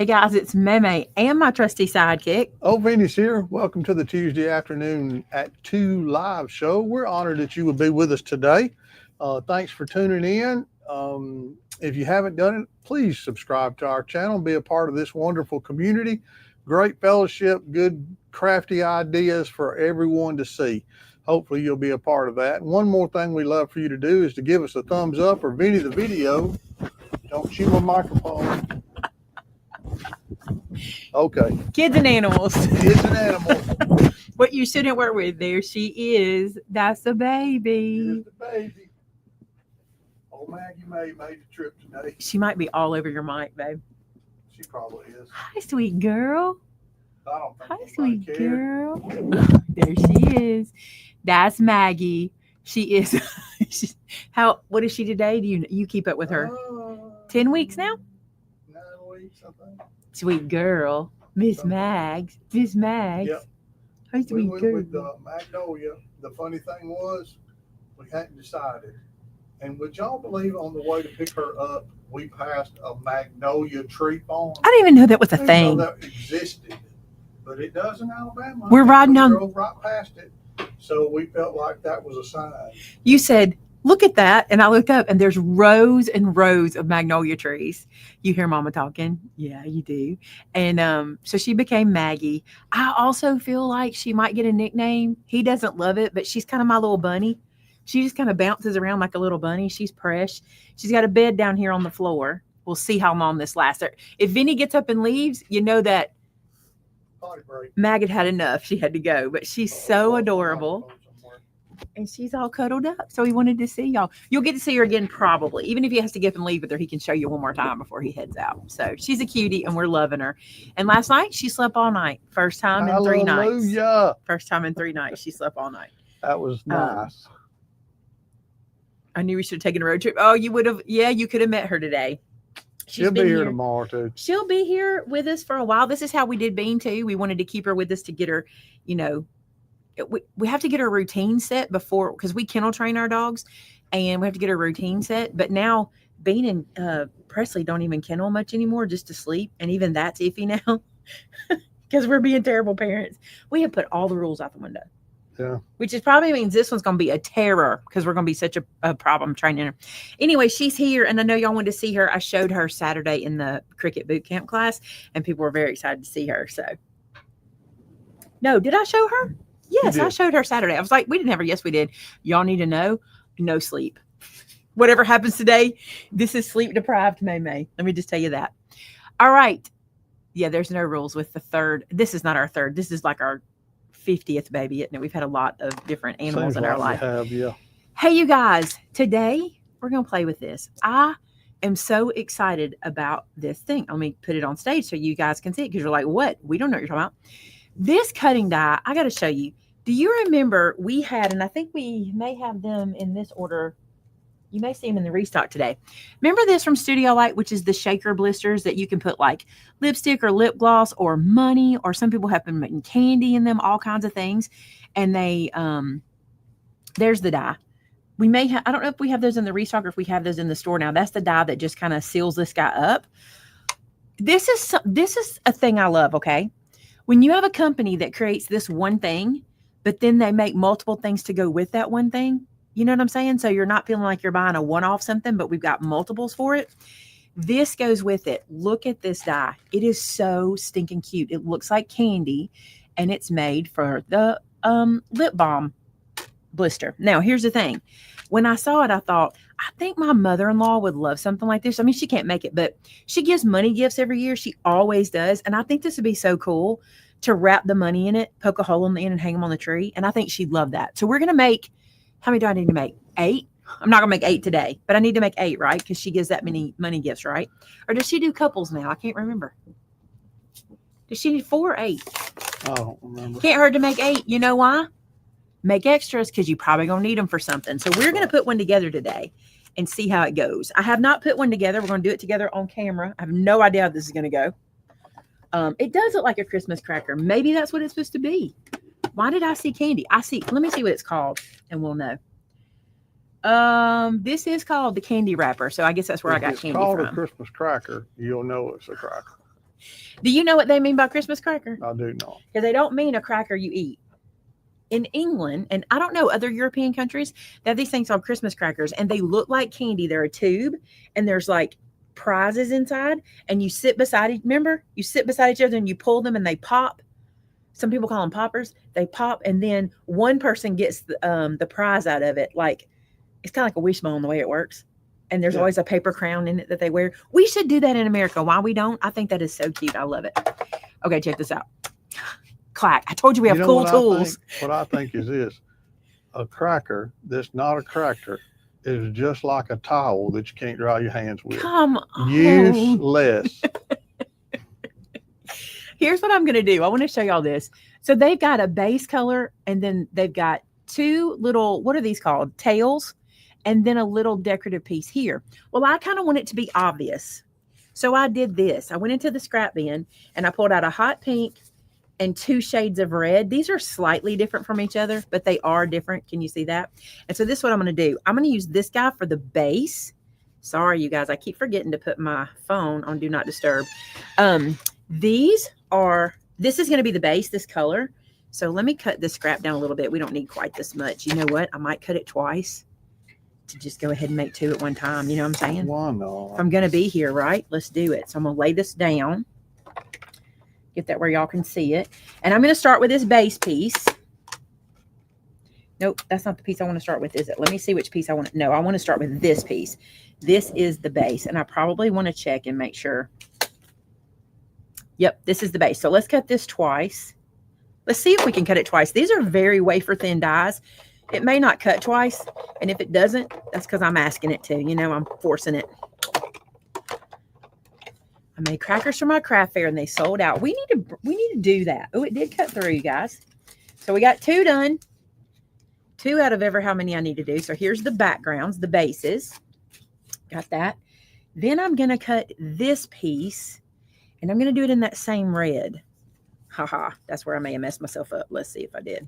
Hey guys, it's Meme and my trusty sidekick. Oh, Vinny's here. Welcome to the Tuesday afternoon at 2 live show. We're honored that you would be with us today. Thanks for tuning in. If you haven't done it, please subscribe to our channel, be a part of this wonderful community. Great fellowship, good crafty ideas for everyone to see. Hopefully you'll be a part of that. And one more thing we love for you to do is to give us a thumbs up or Vinny the video. Don't chew my microphone. Okay. Kids and animals. Kids and animals. What you shouldn't work with. There she is. That's a baby. Here's the baby. Old Maggie May made the trip today. She might be all over your mic, babe. She probably is. Hi, sweet girl. I don't think Hi, sweet cared. girl. There she is. That's Maggie. She is. What is she today? Do you keep up with her? 10 weeks now? 9 weeks, I think. Sweet girl. Miss Mags. Miss Mags. Yep. Hi, We sweet went girl. with Magnolia. The funny thing was, we hadn't decided. And would y'all believe on the way to pick her up, we passed a magnolia tree farm? I didn't even know that was a I didn't thing. know that existed, but it does in Alabama. We're riding down. We drove right past it, so we felt like that was a sign. You said, look at that. And I looked up and there's rows and rows of magnolia trees. You hear Mama talking? Yeah, you do. And so she became Maggie. I also feel like she might get a nickname. He doesn't love it, but she's kind of my little bunny. She just kind of bounces around like a little bunny. She's fresh. She's got a bed down here on the floor. We'll see how long this lasts. If Vinny gets up and leaves, you know that Mag had enough. She had to go. But she's so adorable. And she's all cuddled up. So he wanted to see y'all. You'll get to see her again probably. Even if he has to get up and leave with her, he can show you one more time before he heads out. So she's a cutie and we're loving her. And last night she slept all night. First time in 3 nights. Hallelujah. First time in 3 nights she slept all night. That was nice. I knew we should have taken a road trip. Oh, you would have. Yeah, you could have met her today. She'll be here tomorrow too. She'll be here with us for a while. This is how we did Bean too. We wanted to keep her with us to get her, we have to get her routine set before, because we kennel train our dogs and we have to get her routine set. But now Bean and Presley don't even kennel much anymore, just to sleep. And even that's iffy now because we're being terrible parents. We have put all the rules out the window. Yeah. Which is probably means this one's going to be a terror because we're going to be such a problem training her. Anyway, she's here, and I know y'all wanted to see her. I showed her Saturday in the Cricut bootcamp class, and people were very excited to see her. So, no, did I show her? Yes, I showed her Saturday. I was like, we didn't have her. Yes, we did. Y'all need to know, no sleep. Whatever happens today, this is sleep deprived May. Let me just tell you that. All right. Yeah, there's no rules with the third. This is not our third. This is like our 50th baby, isn't it? We've had a lot of different animals in our life. Yeah. Hey, you guys, today we're going to play with this. I am so excited about this thing. Let me put it on stage so you guys can see it, because you're like, what? We don't know what you're talking about. This cutting die, I got to show you. Do you remember we had, and I think we may have them in this order. You may see them in the restock today. Remember this from Studio Light, which is the shaker blisters that you can put like lipstick or lip gloss or money, or some people have been making candy in them, all kinds of things. And they, there's the die. We may have, I don't know if we have those in the restock or if we have those in the store now. That's the die that just kind of seals this guy up. This is a thing I love, okay? When you have a company that creates this one thing, but then they make multiple things to go with that one thing, you know what I'm saying? So you're not feeling like you're buying a one-off something, but we've got multiples for it. This goes with it. Look at this die. It is so stinking cute. It looks like candy, and it's made for the lip balm blister. Now, here's the thing. When I saw it, I thought, I think my mother-in-law would love something like this. I mean, she can't make it, but she gives money gifts every year. She always does. And I think this would be so cool to wrap the money in it, poke a hole in the end, and hang them on the tree. And I think she'd love that. So we're going to make, how many do I need to make? 8? I'm not going to make 8 today, but I need to make 8, right? Because she gives that many money gifts, right? Or does she do couples now? I can't remember. Does she need 4 or 8? I don't remember. Can't hurt to make 8. You know why? Make extras, because you probably going to need them for something. So we're going to put one together today and see how it goes. I have not put one together. We're going to do it together on camera. I have no idea how this is going to go. It does look like a Christmas cracker. Maybe that's what it's supposed to be. Why did I see candy? Let me see what it's called and we'll know. This is called the candy wrapper. So I guess that's where I got candy from. If it's called a Christmas cracker, you'll know it's a cracker. Do you know what they mean by Christmas cracker? I do not. Because they don't mean a cracker you eat. In England, and I don't know other European countries, they have these things called Christmas crackers, and they look like candy. They're a tube, and there's like prizes inside, and you sit beside each. Remember, you sit beside each other, and you pull them, and they pop. Some people call them poppers. They pop, and then one person gets the prize out of it. Like it's kind of like a wishbone the way it works. And there's always a paper crown in it that they wear. We should do that in America. Why we don't? I think that is so cute. I love it. Okay, check this out. Clack. I told you we have cool tools. What I think is this. A cracker that's not a cracker is just like a towel that you can't dry your hands with. Come on. Useless. Here's what I'm going to do. I want to show y'all this. So they've got a base color, and then they've got two little, what are these called? Tails, and then a little decorative piece here. Well, I kind of want it to be obvious. So I did this. I went into the scrap bin, and I pulled out a hot pink and 2 shades of red. These are slightly different from each other, but they are different. Can you see that? And so this is what I'm going to do. I'm going to use this guy for the base. Sorry, you guys. I keep forgetting to put my phone on Do Not Disturb. This is going to be the base, this color. So let me cut this scrap down a little bit. We don't need quite this much. You know what? I might cut it twice to just go ahead and make 2 at one time. You know what I'm saying? Why not? If I'm going to be here, right? Let's do it. So I'm going to lay this down. Get that where y'all can see it. And I'm going to start with this base piece. Nope, that's not the piece I want to start with, is it? Let me see which piece I want. No, I want to start with this piece. This is the base. And I probably want to check and make sure. Yep, this is the base. So let's cut this twice. Let's see if we can cut it twice. These are very wafer thin dies. It may not cut twice. And if it doesn't, that's because I'm asking it to. You know, I'm forcing it. I made crackers for my craft fair and they sold out. We need to do that. Oh, it did cut through, you guys. So we got 2 done. 2 out of ever how many I need to do. So here's the backgrounds, the bases. Got that. Then I'm going to cut this piece and I'm going to do it in that same red. Haha, that's where I may have messed myself up. Let's see if I did.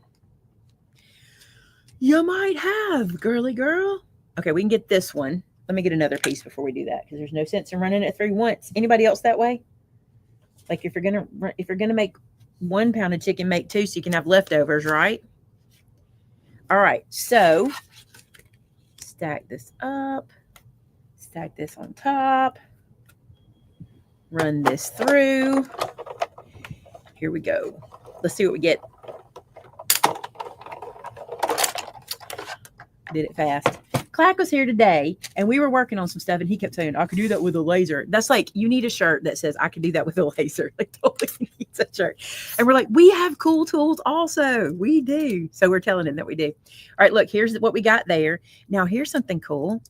You might have, girly girl. Okay, we can get this one. Let me get another piece before we do that, because there's no sense in running it through once. Anybody else that way? Like if you're gonna make 1 pound of chicken, make 2 so you can have leftovers, right? All right, so stack this up, stack this on top, run this through. Here we go. Let's see what we get. Did it fast. Clack was here today and we were working on some stuff and he kept saying, I could do that with a laser. That's like, you need a shirt that says I could do that with a laser. Like totally needs a shirt. And we're like, we have cool tools also. We do. So we're telling him that we do. All right, look, here's what we got there. Now here's something cool.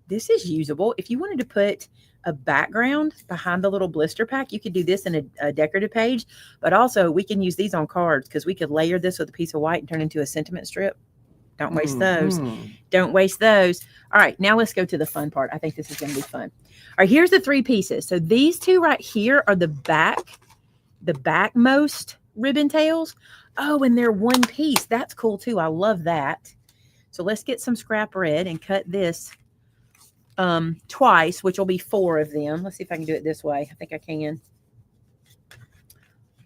This is usable. If you wanted to put a background behind the little blister pack, you could do this in a decorative page, but also we can use these on cards because we could layer this with a piece of white and turn into a sentiment strip. Don't waste those. Don't waste those. All right, now let's go to the fun part. I think this is going to be fun. All right, here's the 3 pieces. So these 2 right here are the backmost ribbon tails. Oh, and they're 1 piece. That's cool too. I love that. So let's get some scrap red and cut this twice, which will be 4 of them. Let's see if I can do it this way. I think I can.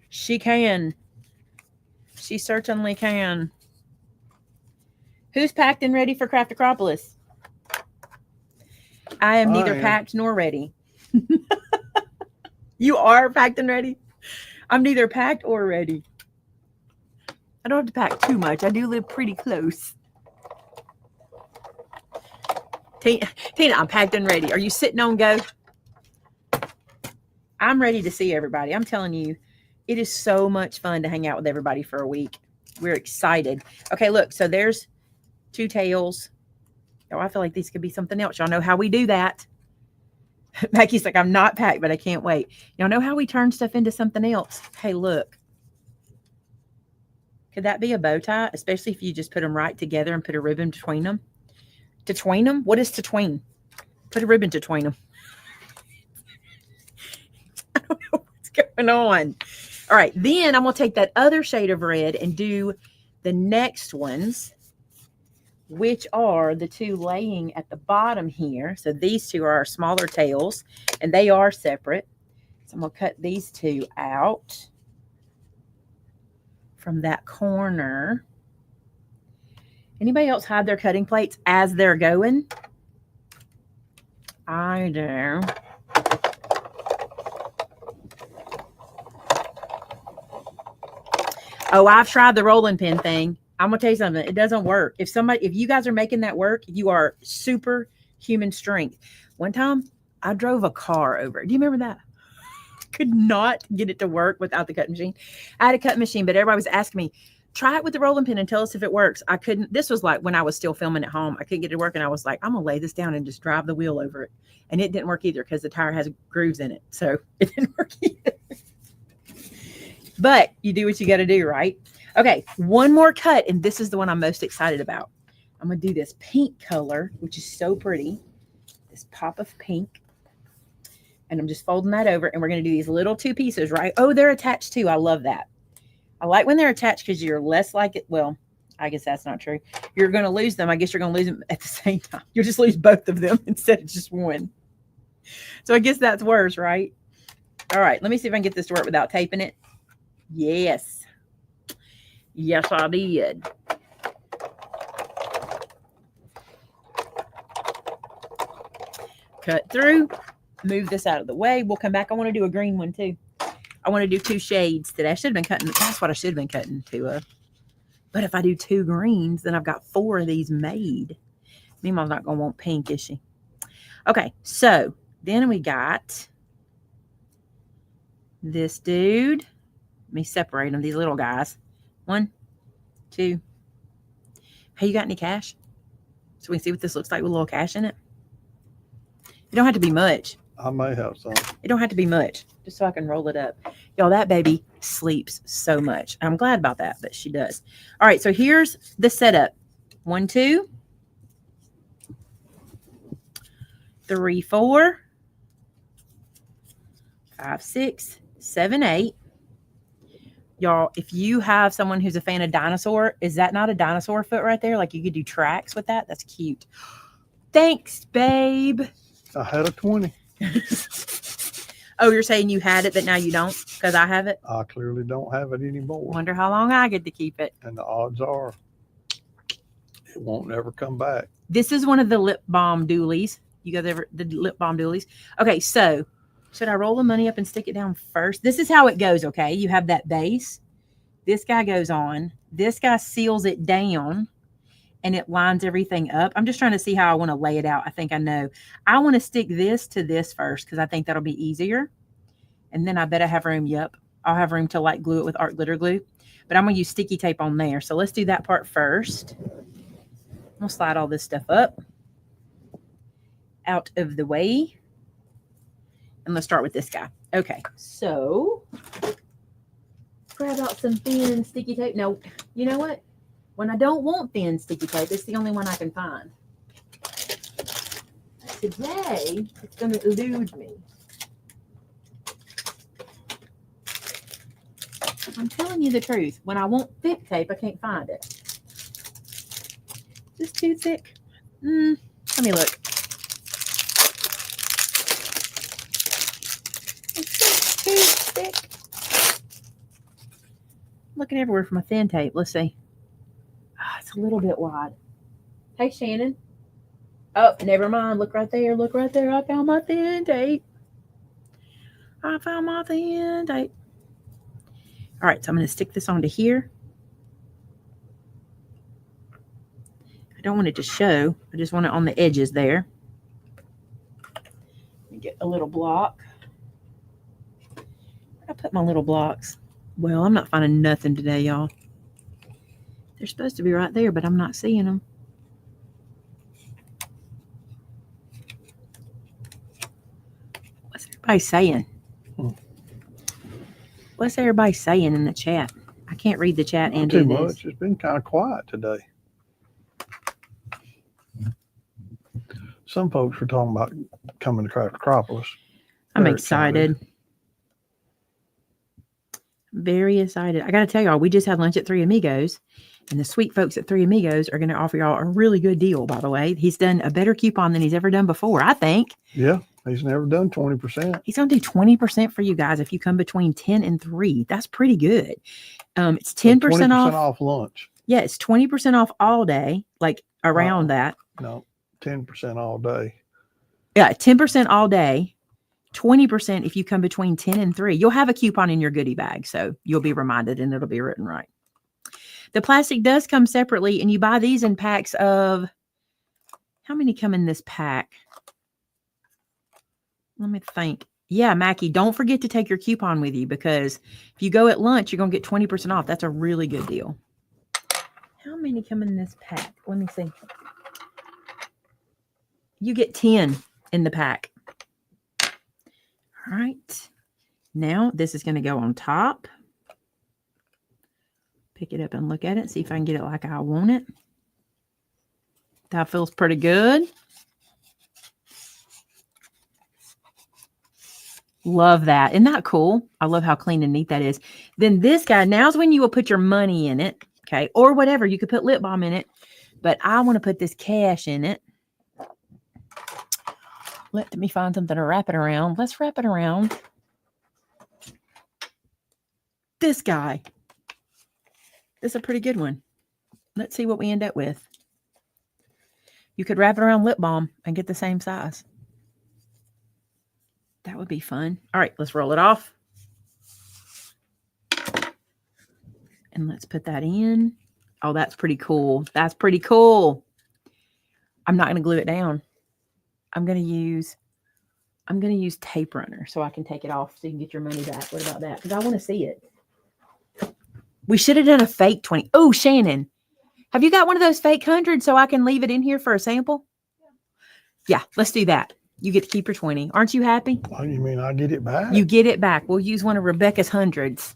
She can. She certainly can. Who's packed and ready for Craft Acropolis? I am neither packed nor ready. You are packed and ready? I'm neither packed or ready. I don't have to pack too much. I do live pretty close. Tina, I'm packed and ready. Are you sitting on go? I'm ready to see everybody. I'm telling you, it is so much fun to hang out with everybody for a week. We're excited. Okay, look, so there's 2 tails. Oh, I feel like these could be something else. Y'all know how we do that. Mackie's like, I'm not packed, but I can't wait. Y'all know how we turn stuff into something else. Hey, look. Could that be a bow tie? Especially if you just put them right together and put a ribbon between them. To tween them? What is to tween? Put a ribbon to tween them. I don't know what's going on. All right. Then I'm going to take that other shade of red and do the next ones, which are the 2 laying at the bottom here. So these 2 are our smaller tails, and they are separate. So I'm going to cut these two out from that corner. Anybody else hide their cutting plates as they're going? I do. Oh, I've tried the rolling pin thing. I'm going to tell you something. It doesn't work. If you guys are making that work, you are superhuman strength. One time I drove a car over. Do you remember that? Could not get it to work without the cutting machine. I had a cutting machine, but everybody was asking me, try it with the rolling pin and tell us if it works. I couldn't. This was like when I was still filming at home. I couldn't get it to work. And I was like, I'm going to lay this down and just drive the wheel over it. And it didn't work either because the tire has grooves in it. So it didn't work either. But you do what you got to do, right? Okay, one more cut. And this is the one I'm most excited about. I'm going to do this pink color, which is so pretty. This pop of pink. And I'm just folding that over. And we're going to do these little two pieces, right? Oh, they're attached too. I love that. I like when they're attached because you're less like it. Well, I guess that's not true. You're going to lose them. I guess you're going to lose them at the same time. You'll just lose both of them instead of just one. So I guess that's worse, right? All right. Let me see if I can get this to work without taping it. Yes. Yes, I did. Cut through. Move this out of the way. We'll come back. I want to do a green one too. I want to do two shades today. I should have been cutting. That's what I should have been cutting to. But if I do two greens, then I've got 4 of these made. Meemaw's not going to want pink, is she? Okay, so then we got this dude. Let me separate them, these little guys. 1, 2. Hey, you got any cash? So we can see what this looks like with a little cash in it. It don't have to be much. I may have some. It don't have to be much, just so I can roll it up. Y'all, that baby sleeps so much. I'm glad about that, but she does. All right, so here's the setup. 1, 2, 3, 4, 5, 6, 7, 8. Y'all, if you have someone who's a fan of dinosaur, is that not a dinosaur foot right there? Like you could do tracks with that? That's cute. Thanks, babe. I had a 20. Oh, you're saying you had it, but now you don't because I have it? I clearly don't have it anymore. Wonder how long I get to keep it. And the odds are it won't ever come back. This is one of the lip balm doolies. You guys ever, the lip balm doolies? Okay, so should I roll the money up and stick it down first? This is how it goes, okay? You have that base. This guy goes on. This guy seals it down. And it lines everything up. I'm just trying to see how I want to lay it out. I think I know. I want to stick this to this first because I think that'll be easier. And then I bet I have room. Yep. I'll have room to like glue it with art glitter glue. But I'm going to use sticky tape on there. So let's do that part first. I'll slide all this stuff up. Out of the way. And let's start with this guy. Okay. So grab out some thin sticky tape. No, you know what? When I don't want thin sticky tape, it's the only one I can find. Today, it's going to elude me. I'm telling you the truth. When I want thick tape, I can't find it. Is this too thick? Let me look. It's just too thick. I'm looking everywhere for my thin tape. Let's see. It's a little bit wide. Hey, Shannon. Oh, never mind. Look right there. Look right there. I found my thin tape. I found my thin tape. All right, so I'm going to stick this onto here. I don't want it to show. I just want it on the edges there. Let me get a little block. Where'd I put my little blocks? Well, I'm not finding nothing today, y'all. They're supposed to be right there, but I'm not seeing them. What's everybody saying? What's everybody saying in the chat? I can't read the chat and do Not too this. much. It's been kind of quiet today. Some folks were talking about coming to Craftopolis. I'm excited. Very excited. I got to tell y'all, we just had lunch at Three Amigos. And the sweet folks at Three Amigos are going to offer y'all a really good deal, by the way. He's done a better coupon than he's ever done before, I think. Yeah. He's never done 20%. He's going to do 20% for you guys if you come between 10 and 3. That's pretty good. It's 10% off lunch. Yeah, it's 20% off all day, like around that. No, 10% all day. Yeah, 10% all day, 20% if you come between 10 and 3. You'll have a coupon in your goodie bag, so you'll be reminded and it'll be written right. The plastic does come separately, and you buy these in packs of, how many come in this pack? Let me think. Yeah, Mackie, don't forget to take your coupon with you, because if you go at lunch, you're going to get 20% off. That's a really good deal. How many come in this pack? Let me see. You get 10 in the pack. All right. Now this is going to go on top. Pick it up and look at it. See if I can get it like I want it. That feels pretty good. Love that. Isn't that cool? I love how clean and neat that is. Then this guy, now's when you will put your money in it. Okay. Or whatever. You could put lip balm in it. But I want to put this cash in it. Let me find something to wrap it around. Let's wrap it around this guy. This is a pretty good one. Let's see what we end up with. You could wrap it around lip balm and get the same size. That would be fun. All right, let's roll it off. And let's put that in. Oh, that's pretty cool. That's pretty cool. I'm not going to glue it down. I'm going to use tape runner so I can take it off so you can get your money back. What about that? Because I want to see it. We should have done a fake 20. Oh, Shannon, have you got one of those fake 100 so I can leave it in here for a sample? Yeah, let's do that. You get to keep your 20. Aren't you happy? Oh, you mean I get it back? You get it back. We'll use one of Rebecca's 100s.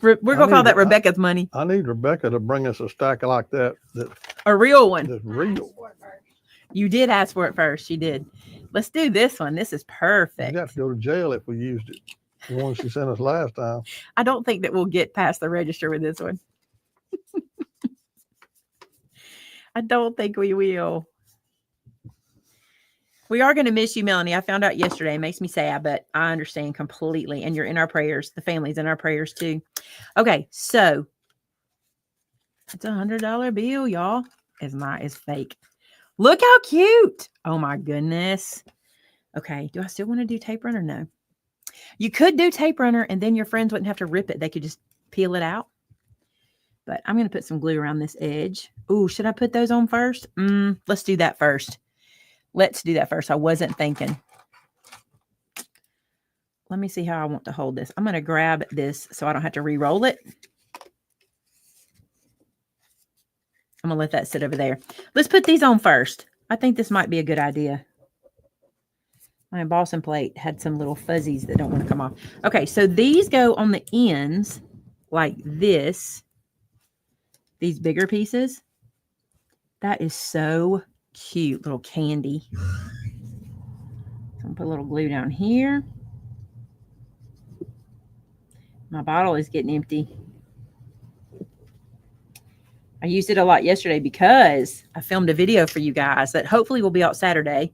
We're going to call that Rebecca's money. I need Rebecca to bring us a stack like that. A real one. That's real. You did ask for it first. You did. Let's do this one. This is perfect. You'd have to go to jail if we used it. The one she sent us last time. I don't think that we'll get past the register with this one. I don't think we will. We are going to miss you, Melanie. I found out yesterday. It makes me sad, but I understand completely. And you're in our prayers. The family's in our prayers too. Okay, so it's $100 bill, y'all. It's fake. Look how cute. Oh my goodness. Okay, do I still want to do tape runner? No. You could do tape runner and then your friends wouldn't have to rip it. They could just peel it out. But I'm going to put some glue around this edge. Ooh, should I put those on first? Let's do that first. Let's do that first. I wasn't thinking. Let me see how I want to hold this. I'm going to grab this so I don't have to re-roll it. I'm going to let that sit over there. Let's put these on first. I think this might be a good idea. My embossing plate had some little fuzzies that don't want to come off. Okay, so these go on the ends like this. These bigger pieces. That is so cute. Little candy. So I'm going to put a little glue down here. My bottle is getting empty. I used it a lot yesterday because I filmed a video for you guys that hopefully will be out Saturday.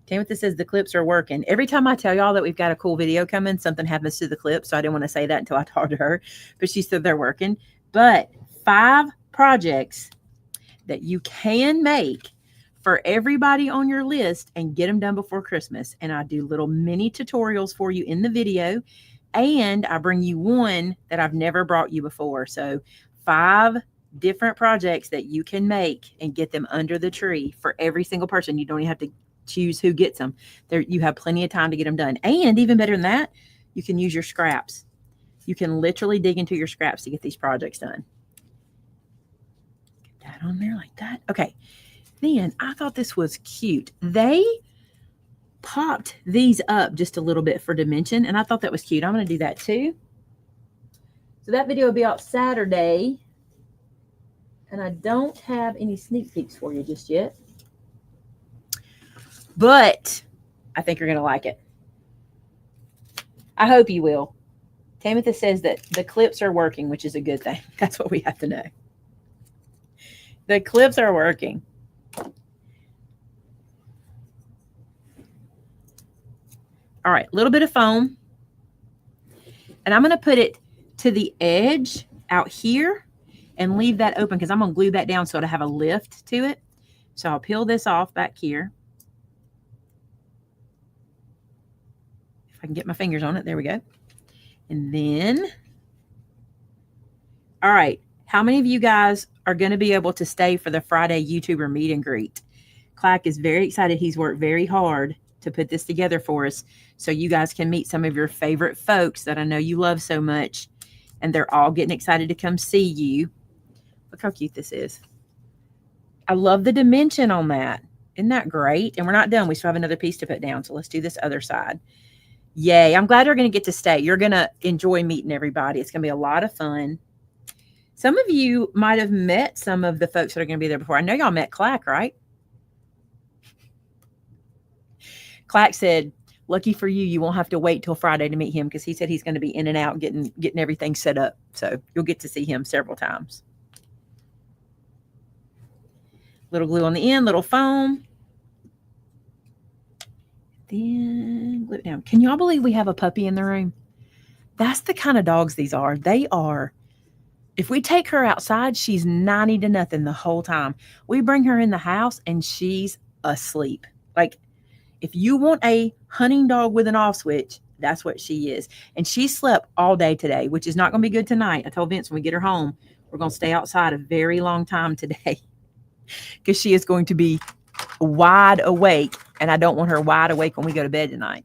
Timothy says the clips are working. Every time I tell y'all that we've got a cool video coming, something happens to the clip. So I didn't want to say that until I talked to her. But she said they're working. But 5 projects that you can make for everybody on your list and get them done before Christmas. And I do little mini tutorials for you in the video. And I bring you one that I've never brought you before. So 5 different projects that you can make and get them under the tree for every single person. You don't even have to choose who gets them. There, you have plenty of time to get them done. And even better than that, you can use your scraps. You can literally dig into your scraps to get these projects done. Get that on there like that. Okay. Then I thought this was cute. They popped these up just a little bit for dimension, and I thought that was cute. I'm going to do that too. So that video will be out Saturday, and I don't have any sneak peeks for you just yet, but I think you're going to like it. I hope you will. Tamitha says that the clips are working, which is a good thing. That's what we have to know. The clips are working. All right, a little bit of foam. And I'm going to put it to the edge out here and leave that open because I'm going to glue that down so it'll have a lift to it. So I'll peel this off back here. If I can get my fingers on it, there we go. And then, all right, how many of you guys are going to be able to stay for the Friday YouTuber meet and greet? Clack is very excited. He's worked very hard to put this together for us so you guys can meet some of your favorite folks that I know you love so much, and they're all getting excited to come see you. Look how cute this is. I love the dimension on that. Isn't that great? And we're not done. We still have another piece to put down, so let's do this other side. Yay. I'm glad you're going to get to stay. You're going to enjoy meeting everybody. It's going to be a lot of fun. Some of you might have met some of the folks that are going to be there before. I know y'all met Clack, right? Clack said, lucky for you, you won't have to wait till Friday to meet him because he said he's going to be in and out getting everything set up. So you'll get to see him several times. Little glue on the end, little foam. Then glue it down. Can y'all believe we have a puppy in the room? That's the kind of dogs these are. They are. If we take her outside, she's 90 to nothing the whole time. We bring her in the house and she's asleep. Like, if you want a hunting dog with an off switch, that's what she is. And she slept all day today, which is not going to be good tonight. I told Vince when we get her home, we're going to stay outside a very long time today because she is going to be wide awake. And I don't want her wide awake when we go to bed tonight.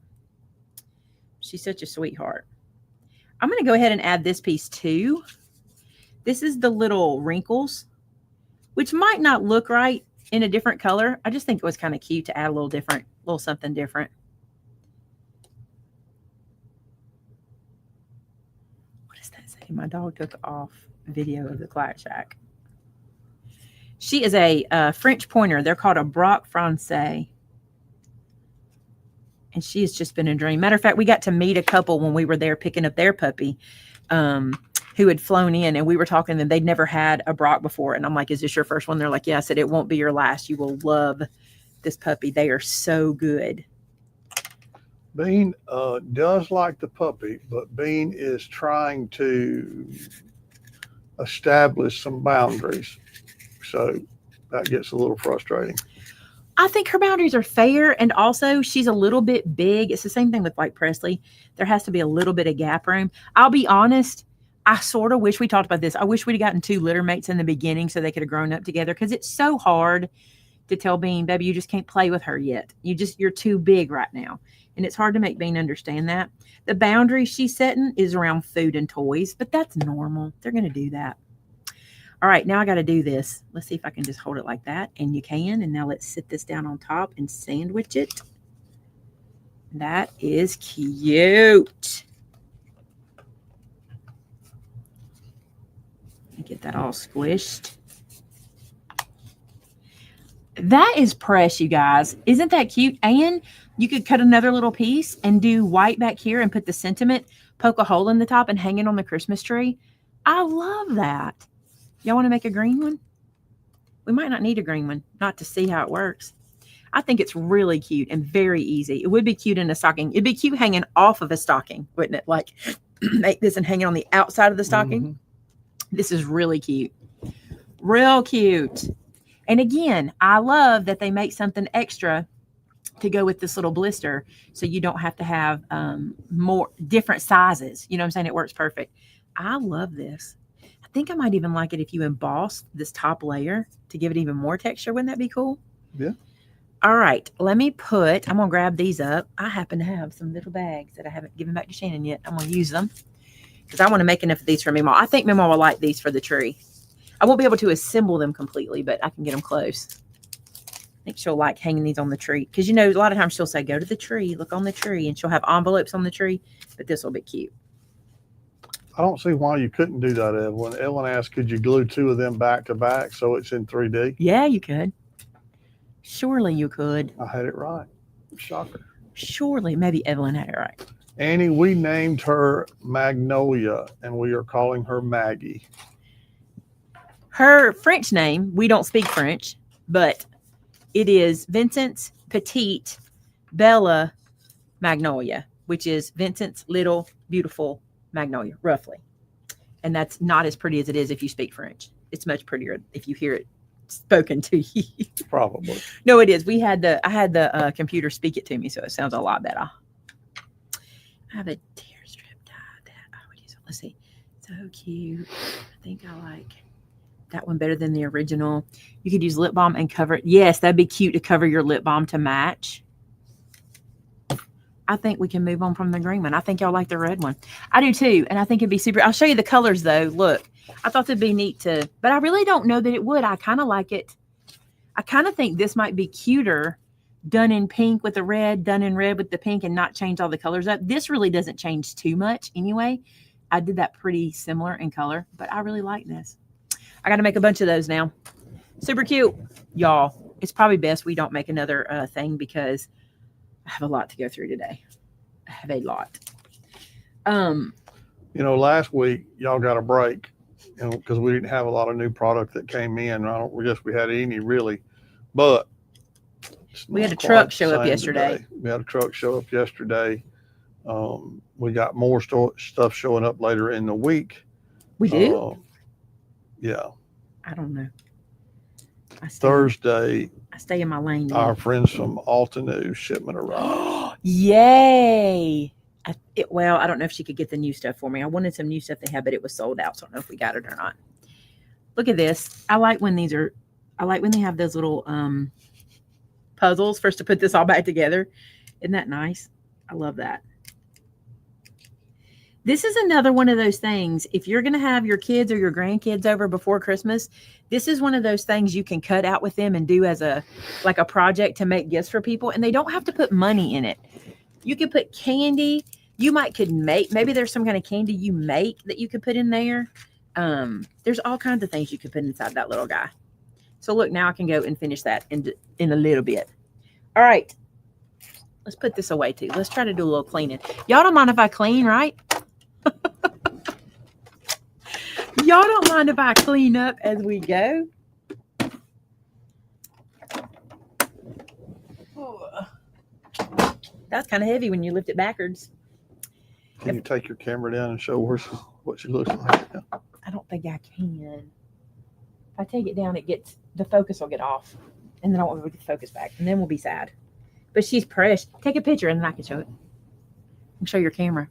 She's such a sweetheart. I'm going to go ahead and add this piece too. This is the little wrinkles, which might not look right in a different color. I just think it was kind of cute to add a little different, little something different. What does that say? My dog took off video of the Clack Shack. She is a French pointer. They're called a Brock Francais. And she has just been a dream. Matter of fact, we got to meet a couple when we were there picking up their puppy who had flown in, and we were talking to them. They'd never had a Brock before. And I'm like, is this your first one? They're like, yeah. I said, it won't be your last. You will love this puppy. They are so good. Bean does like the puppy, but Bean is trying to establish some boundaries. So that gets a little frustrating. I think her boundaries are fair, and also she's a little bit big. It's the same thing with like Presley. There has to be a little bit of gap room. I'll be honest, I sort of wish we talked about this. I wish we'd have gotten 2 litter mates in the beginning so they could have grown up together, because it's so hard to tell Bean, baby, you just can't play with her yet. You're too big right now. And it's hard to make Bean understand that. The boundary she's setting is around food and toys, but that's normal. They're going to do that. All right, now I got to do this. Let's see if I can just hold it like that. And you can. And now let's sit this down on top and sandwich it. That is cute. Get that all squished. That is press, you guys. Isn't that cute? And you could cut another little piece and do white back here and put the sentiment, poke a hole in the top and hang it on the Christmas tree. I love that. Y'all want to make a green one? We might not need a green one, not to see how it works. I think it's really cute and very easy. It would be cute in a stocking. It'd be cute hanging off of a stocking, wouldn't it? Like make this and hang it on the outside of the stocking. Mm-hmm. This is really cute. Real cute. And again, I love that they make something extra to go with this little blister so you don't have to have more different sizes. You know what I'm saying? It works perfect. I love this. I think I might even like it if you emboss this top layer to give it even more texture. Wouldn't that be cool? Yeah. All right. I'm going to grab these up. I happen to have some little bags that I haven't given back to Shannon yet. I'm going to use them because I want to make enough of these for Mima. I think Mima will like these for the tree. I won't be able to assemble them completely, but I can get them close. I think she'll like hanging these on the tree. Because, you know, a lot of times she'll say, go to the tree, look on the tree. And she'll have envelopes on the tree. But this will be cute. I don't see why you couldn't do that, Evelyn. Evelyn asked, could you glue 2 of them back to back so it's in 3D? Yeah, you could. Surely you could. I had it right. Shocker. Surely. Maybe Evelyn had it right. Annie, we named her Magnolia, and we are calling her Maggie. Her French name, we don't speak French, but it is Vincent's Petite Bella Magnolia. which is Vincent's Little Beautiful Magnolia, roughly. And that's not as pretty as it is if you speak French. It's much prettier if you hear it spoken to you. Probably. No, it is. I had the computer speak it to me, so it sounds a lot better. I have a tear strip die that I would use. Let's see. So cute. I think I like that one better than the original. You could use lip balm and cover it. Yes, that'd be cute to cover your lip balm to match. I think we can move on from the green one. I think y'all like the red one. I do too. And I think it'd be super. I'll show you the colors though. Look, I thought it'd be neat to, but I really don't know that it would. I kind of like it. I kind of think this might be cuter done in pink with the red, done in red with the pink, and not change all the colors up. This really doesn't change too much anyway. I did that pretty similar in color, but I really like this. I got to make a bunch of those now. Super cute. Y'all, it's probably best we don't make another thing because I have a lot to go through today. I have a lot. Last week y'all got a break, because we didn't have a lot of new product that came in. I don't guess we had any really, but we had a truck show up yesterday. We had a truck show up yesterday. We got more stuff showing up later in the week. We do? Yeah. I don't know. Thursday. I stay in my lane. Our friends from Altenew shipment arrived. Yay! I don't know if she could get the new stuff for me. I wanted some new stuff they had, but it was sold out, so I don't know if we got it or not. Look at this. I like when they have those little puzzles for us to put this all back together. Isn't that nice? I love that. This is another one of those things. If you're going to have your kids or your grandkids over before Christmas, this is one of those things you can cut out with them and do as a project to make gifts for people. And they don't have to put money in it. You could put candy. Maybe there's some kind of candy you make that you could put in there. There's all kinds of things you could put inside that little guy. So look, now I can go and finish that in a little bit. All right. Let's put this away too. Let's try to do a little cleaning. Y'all don't mind if I clean, right? Y'all don't mind if I clean up as we go? Oh. That's kind of heavy when you lift it backwards. Can you take your camera down and show her what she looks like? I don't think I can. If I take it down, the focus will get off. And then I won't be able to get the focus back. And then we'll be sad. But she's precious. Take a picture and then I can show it. And show your camera.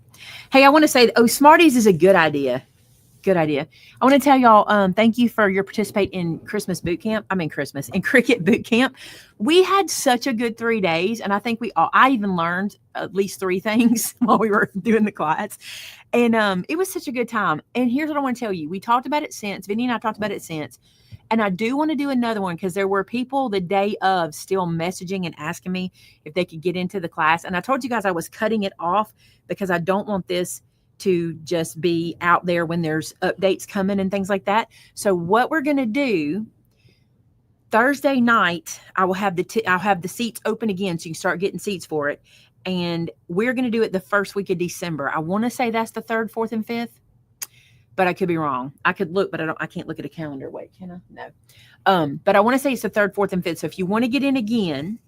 Hey, I want to say, Smarties is a good idea. Good idea. I want to tell y'all, thank you for your participate in Cricut boot camp. We had such a good 3 days. And I think I even learned at least 3 things while we were doing the class. And it was such a good time. And here's what I want to tell you. We talked about it since. Vinny and I talked about it since. And I do want to do another one because there were people the day of still messaging and asking me if they could get into the class. And I told you guys I was cutting it off because I don't want this to just be out there when there's updates coming and things like that. So what we're going to do Thursday night, I'll have the seats open again so you can start getting seats for it. And we're going to do it the first week of December. I want to say that's the 3rd, 4th, and 5th. But I could be wrong. I could look, but I can't look at a calendar. Wait, can I? No. But I want to say it's the 3rd, 4th, and 5th. So if you want to get in again,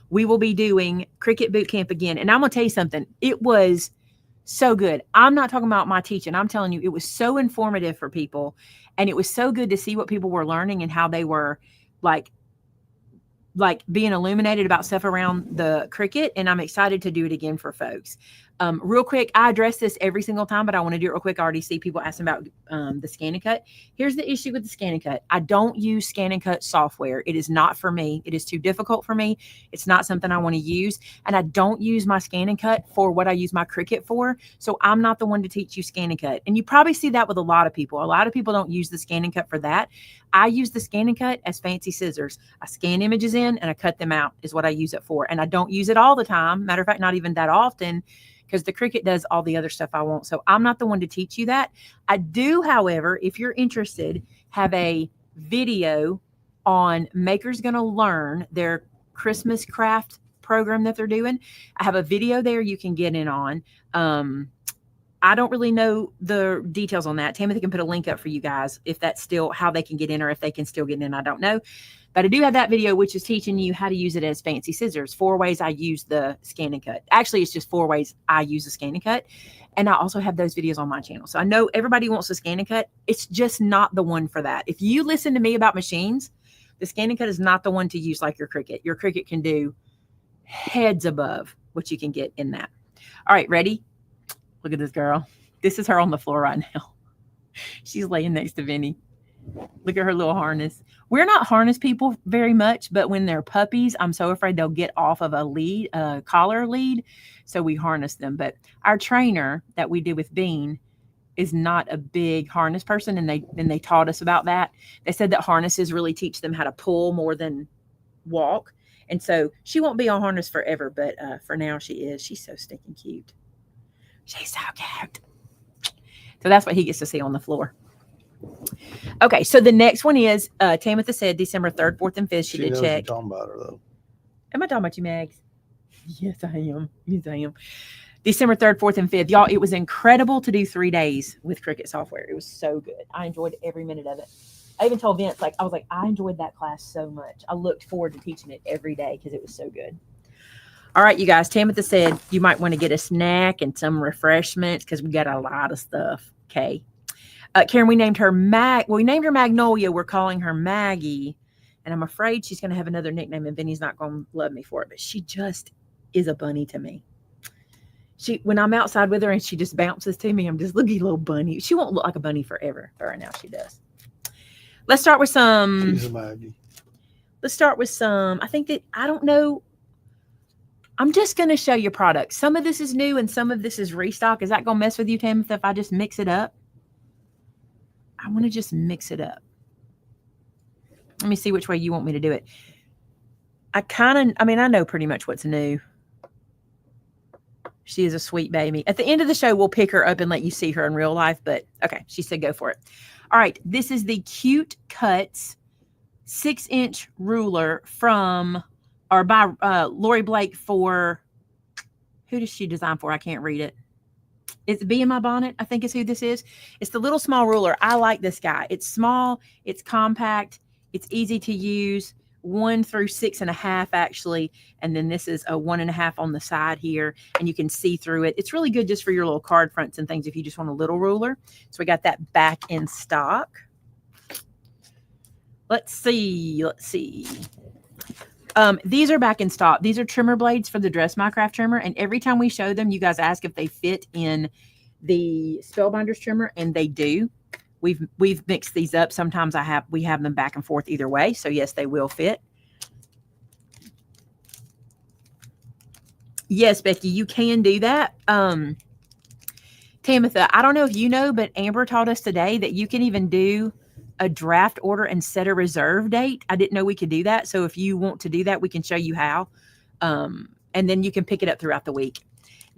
we will be doing Cricut Bootcamp again. And I'm going to tell you something. It was so good. I'm not talking about my teaching. I'm telling you, it was so informative for people. And it was so good to see what people were learning and how they were like being illuminated about stuff around the Cricut. And I'm excited to do it again for folks. Real quick, I address this every single time, but I want to do it real quick. I already see people asking about the Scan and Cut. Here's the issue with the Scan and Cut. I don't use Scan and Cut software. It is not for me. It is too difficult for me. It's not something I want to use. And I don't use my Scan and Cut for what I use my Cricut for. So I'm not the one to teach you Scan and Cut. And you probably see that with a lot of people. A lot of people don't use the Scan and Cut for that. I use the Scan and Cut as fancy scissors. I scan images in and I cut them out is what I use it for. And I don't use it all the time. Matter of fact, not even that often, because the Cricut does all the other stuff I want. So I'm not the one to teach you that. I do, however, if you're interested, have a video on Makers Gonna Learn, their Christmas craft program that they're doing. I have a video there you can get in on. I don't really know the details on that. Timothy can put a link up for you guys if that's still how they can get in, or if they can still get in. I don't know. But I do have that video, which is teaching you how to use it as fancy scissors. 4 ways I use the scan and cut. Actually, it's just 4 ways I use the scan and cut. And I also have those videos on my channel. So I know everybody wants the scan and cut. It's just not the one for that. If you listen to me about machines, the scan and cut is not the one to use like your Cricut. Your Cricut can do heads above what you can get in that. All right, ready? Look at this girl. This is her on the floor right now. She's laying next to Vinny. Look at her little harness. We're not harness people very much, but when they're puppies, I'm so afraid they'll get off of a collar lead. So we harness them. But our trainer that we did with Bean is not a big harness person. And they taught us about that. They said that harnesses really teach them how to pull more than walk. And so she won't be on harness forever, but for now she is. She's so stinking cute. She's so cute. So that's what he gets to see on the floor. Okay, so the next one is Tamitha said December 3rd, 4th, and 5th. She did check. You're talking about her, though. Am I talking about you, Mags? Yes, I am. Yes, I am. December 3rd, 4th, and 5th. Y'all, it was incredible to do 3 days with Cricut software. It was so good. I enjoyed every minute of it. I even told Vince, I was like, I enjoyed that class so much. I looked forward to teaching it every day because it was so good. All right, you guys. Tamitha said you might want to get a snack and some refreshments because we got a lot of stuff. Okay. Karen, we named her we named her Magnolia. We're calling her Maggie. And I'm afraid she's going to have another nickname, and Vinny's not going to love me for it. But she just is a bunny to me. When I'm outside with her and she just bounces to me, I'm just looking little bunny. She won't look like a bunny forever, but right now she does. Let's start with some. She's a Maggie. Let's start with some. I don't know. I'm just going to show you products. Some of this is new and some of this is restock. Is that going to mess with you, Tamitha, if I just mix it up? I want to just mix it up. Let me see which way you want me to do it. I know pretty much what's new. She is a sweet baby. At the end of the show, we'll pick her up and let you see her in real life. But okay, she said go for it. All right, this is the Cute Cuts 6-inch ruler by Lori Blake for, who does she design for? I can't read it. It's Bee in My Bonnet, I think is who this is. It's the little small ruler. I like this guy. It's small. It's compact. It's easy to use. 1 through 6.5 actually. And then this is a 1.5 on the side here. And you can see through it. It's really good just for your little card fronts and things if you just want a little ruler. So we got that back in stock. Let's see. These are back in stock. These are trimmer blades for the Dress My Craft trimmer. And every time we show them, you guys ask if they fit in the Spellbinders trimmer, and they do. We've mixed these up. Sometimes we have them back and forth either way. So yes, they will fit. Yes, Becky, you can do that. Tamitha, I don't know if you know, but Amber taught us today that you can even do a draft order and set a reserve date. I didn't know we could do that. So if you want to do that, we can show you how. And then you can pick it up throughout the week.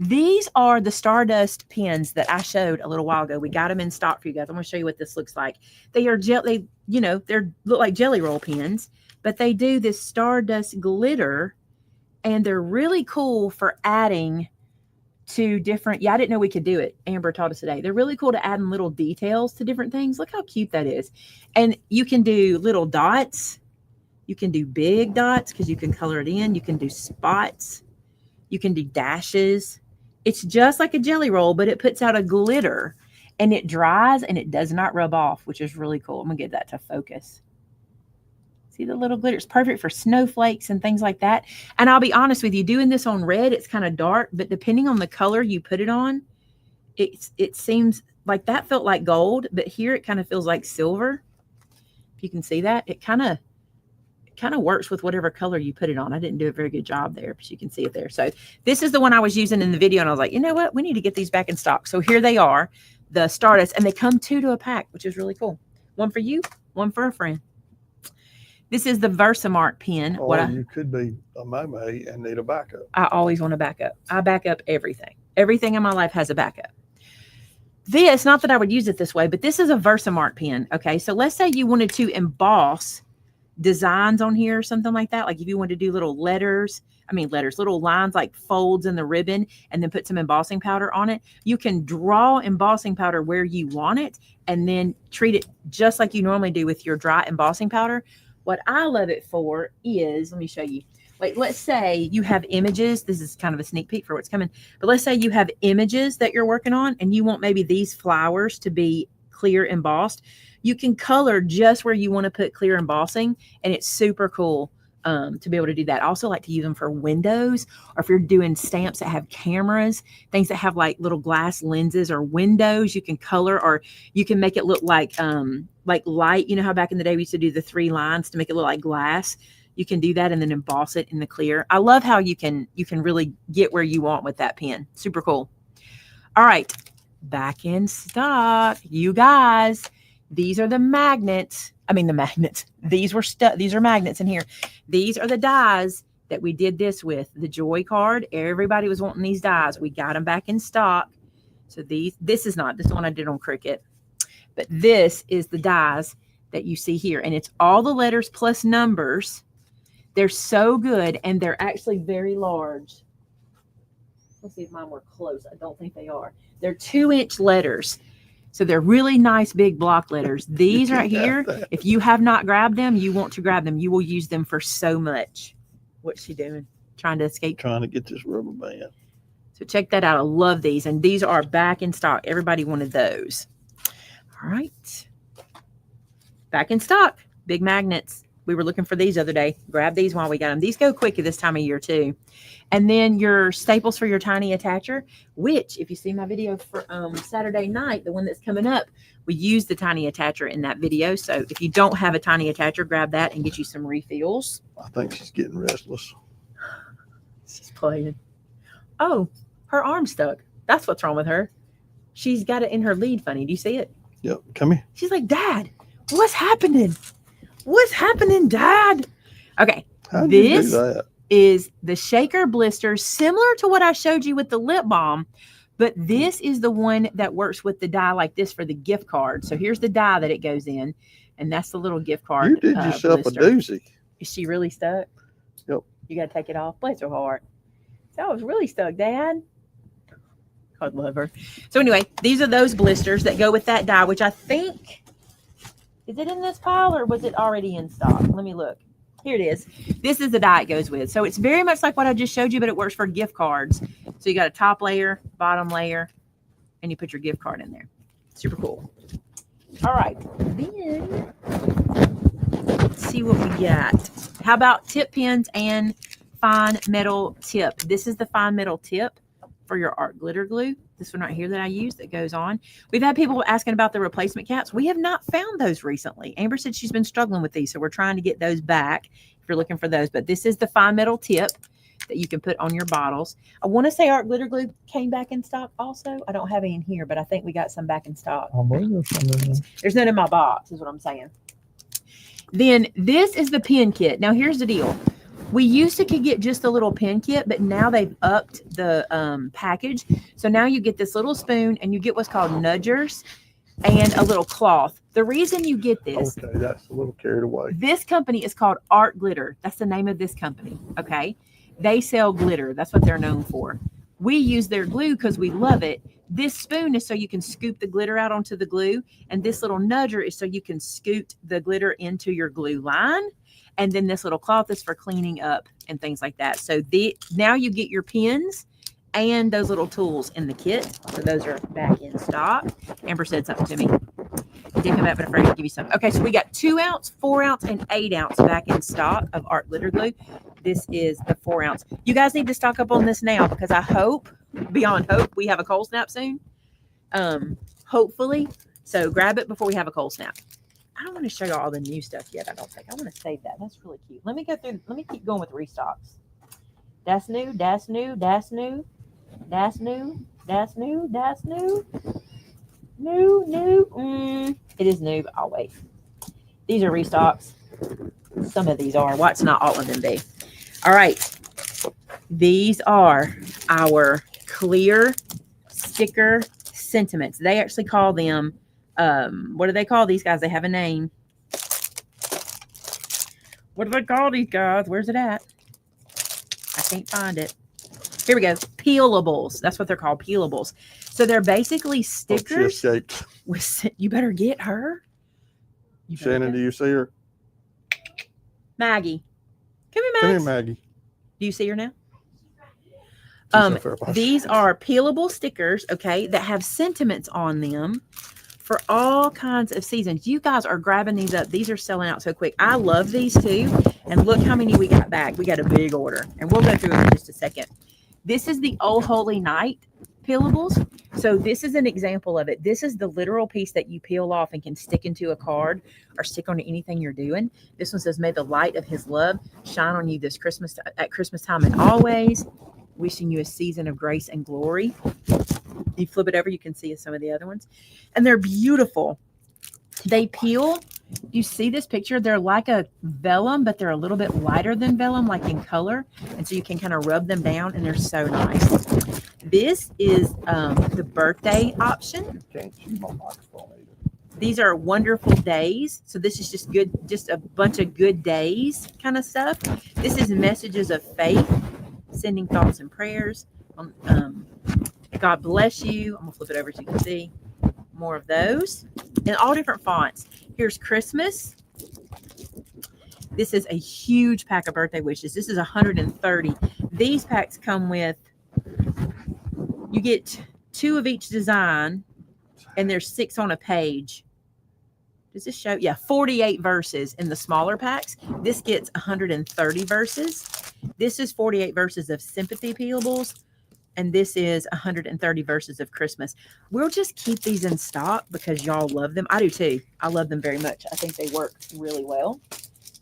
These are the Stardust pins that I showed a little while ago. We got them in stock for you guys. I'm going to show you what this looks like. They are they look like jelly roll pins, but they do this Stardust glitter, and they're really cool for adding to different. Yeah, I didn't know we could do it. Amber taught us today. They're really cool to add in little details to different things. Look how cute that is. And you can do little dots. You can do big dots because you can color it in. You can do spots. You can do dashes. It's just like a jelly roll, but it puts out a glitter, and it dries and it does not rub off, which is really cool. I'm going to get that to focus. See the little glitter? It's perfect for snowflakes and things like that. And I'll be honest with you, doing this on red, it's kind of dark, but depending on the color you put it on, it seems like that felt like gold, but here it kind of feels like silver. If you can see that, it kind of works with whatever color you put it on. I didn't do a very good job there, but you can see it there. So this is the one I was using in the video, and I was like, you know what? We need to get these back in stock. So here they are, the Stardust, and they come 2 to a pack, which is really cool. 1 for you, 1 for a friend. This is the Versamark pen. Or you could be a Momo and need a backup. I always want a backup. I back up everything. Everything in my life has a backup. This, not that I would use it this way, but this is a Versamark pen. Okay, so let's say you wanted to emboss designs on here or something like that. Like if you want to do little letters. letters, little lines like folds in the ribbon, and then put some embossing powder on it. You can draw embossing powder where you want it and then treat it just like you normally do with your dry embossing powder. What I love it for is, let me show you. Like, let's say you have images. This is kind of a sneak peek for what's coming. But let's say you have images that you're working on and you want maybe these flowers to be clear embossed. You can color just where you want to put clear embossing, and it's super cool to be able to do that. I also like to use them for windows, or if you're doing stamps that have cameras, things that have like little glass lenses or windows, you can color, or you can make it look like light. You know how back in the day we used to do the 3 lines to make it look like glass? You can do that and then emboss it in the clear. I love how you can really get where you want with that pen. Super cool. All right, back in stock, you guys. These are the magnets. These are magnets in here. These are the dies that we did this with. The Joy card. Everybody was wanting these dies. We got them back in stock. So this is not this one I did on Cricut, but this is the dies that you see here, and it's all the letters plus numbers. They're so good, and they're actually very large. Let's see if mine were close. I don't think they are. They're 2-inch letters. So they're really nice big block letters. These right here, if you have not grabbed them, you want to grab them. You will use them for so much. What's she doing? Trying to escape? Trying to get this rubber band. So check that out. I love these. And these are back in stock. Everybody wanted those. All right. Back in stock. Big magnets. We were looking for these the other day. Grab these while we got them. These go quick at this time of year too. And then your staples for your tiny attacher, which if you see my video for Saturday night, the one that's coming up, we use the tiny attacher in that video. So if you don't have a tiny attacher, grab that and get you some refills. I think she's getting restless. She's playing. Oh, her arm's stuck. That's what's wrong with her. She's got it in her lead funny. Do you see it? Yep. Come here. She's like, Dad, what's happening? What's happening, Dad? Okay. How'd you do that? Is the shaker blisters, similar to what I showed you with the lip balm, but this is the one that works with the die like this for the gift card. So here's the die that it goes in, and that's the little gift card. You did yourself blister. A doozy. Is she really stuck? Yep. You got to take it off. Bless her heart. So I was really stuck, Dad. God love her. So anyway, these are those blisters that go with that die, which I think, is it in this pile or was it already in stock? Let me look. Here it is. This is the die it goes with. So it's very much like what I just showed you, but it works for gift cards. So you got a top layer, bottom layer, and you put your gift card in there. Super cool. All right. Then let's see what we got. How about tip pins and fine metal tip? This is the fine metal tip for your art glitter glue. This one right here that I use that goes on. We've had people asking about the replacement caps. We have not found those recently. Amber said she's been struggling with these, so we're trying to get those back if you're looking for those. But this is the fine metal tip that you can put on your bottles. I want to say art glitter glue came back in stock also. I don't have any in here, but I think we got some back in stock. There's none in my box, is what I'm saying. Then this is the pen kit. Now here's the deal. We used to could get just a little pen kit, but now they've upped the package. So now you get this little spoon and you get what's called nudgers and a little cloth. The reason you get this. Okay, that's a little carried away. This company is called Art Glitter. That's the name of this company. Okay. They sell glitter. That's what they're known for. We use their glue because we love it. This spoon is so you can scoop the glitter out onto the glue. And this little nudger is so you can scoot the glitter into your glue line. And then this little cloth is for cleaning up and things like that. So now you get your pens and those little tools in the kit. So those are back in stock. Amber said something to me. Didn't come back, but afraid to give you some. Okay, so we got 2 ounce, 4 ounce, and 8 ounce back in stock of art glitter glue. This is the 4 ounce. You guys need to stock up on this now because I hope, beyond hope, we have a cold snap soon. Hopefully. So grab it before we have a cold snap. I don't want to show you all the new stuff yet. I don't think. I want to save that. That's really cute. Let me go through. Let me keep going with restocks. That's new. That's new. That's new. That's new. That's new. That's new. New. It is new, but I'll wait. These are restocks. Some of these are. What's not all of them be? All right. These are our clear sticker sentiments. They actually call them. What do they call these guys? They have a name. What do they call these guys? Where's it at? I can't find it. Here we go. Peelables. That's what they're called, peelables. So they're basically stickers. Oh, she escaped. You better get her. Shannon, do you see her? Maggie. Come here, Max. Come here, Maggie. Do you see her now? These These are peelable stickers, okay, that have sentiments on them for all kinds of seasons. You guys are grabbing these up. These are selling out so quick. I love these too. And look how many we got back. We got a big order. And we'll go through it in just a second. This is the Oh Holy Night peelables. So this is an example of it. This is the literal piece that you peel off and can stick into a card or stick onto anything you're doing. This one says, may the light of his love shine on you this Christmas, at Christmas time and always. Wishing you a season of grace and glory. You flip it over, you can see some of the other ones. And they're beautiful. They peel. You see this picture? They're like a vellum, but they're a little bit lighter than vellum, like in color. And so you can kind of rub them down, and they're so nice. This is the birthday option. These are wonderful days. So this is just good, just a bunch of good days kind of stuff. This is messages of faith. Sending thoughts and prayers. God bless you. I'm going to flip it over so you can see more of those in all different fonts. Here's Christmas. This is a huge pack of birthday wishes. This is 130. These packs come with, you get 2 of each design, and there's 6 on a page. Does this show? Yeah, 48 verses in the smaller packs. This gets 130 verses. This is 48 verses of sympathy peelables, and this is 130 verses of Christmas. We'll just keep these in stock because y'all love them. I do too. I love them very much. I think they work really well.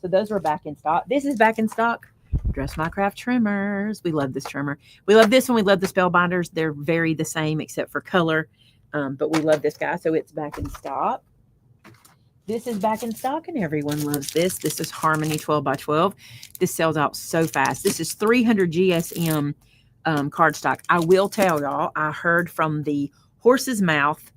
So those were back in stock. This is back in stock. Dress My Craft trimmers. We love this trimmer. We love this one. We love the spellbinders. They're very the same except for color, but we love this guy, so it's back in stock. This is back in stock, and everyone loves this. This is Harmony 12 by 12. This sells out so fast. This is 300 GSM cardstock. I will tell y'all, I heard from the horse's mouth,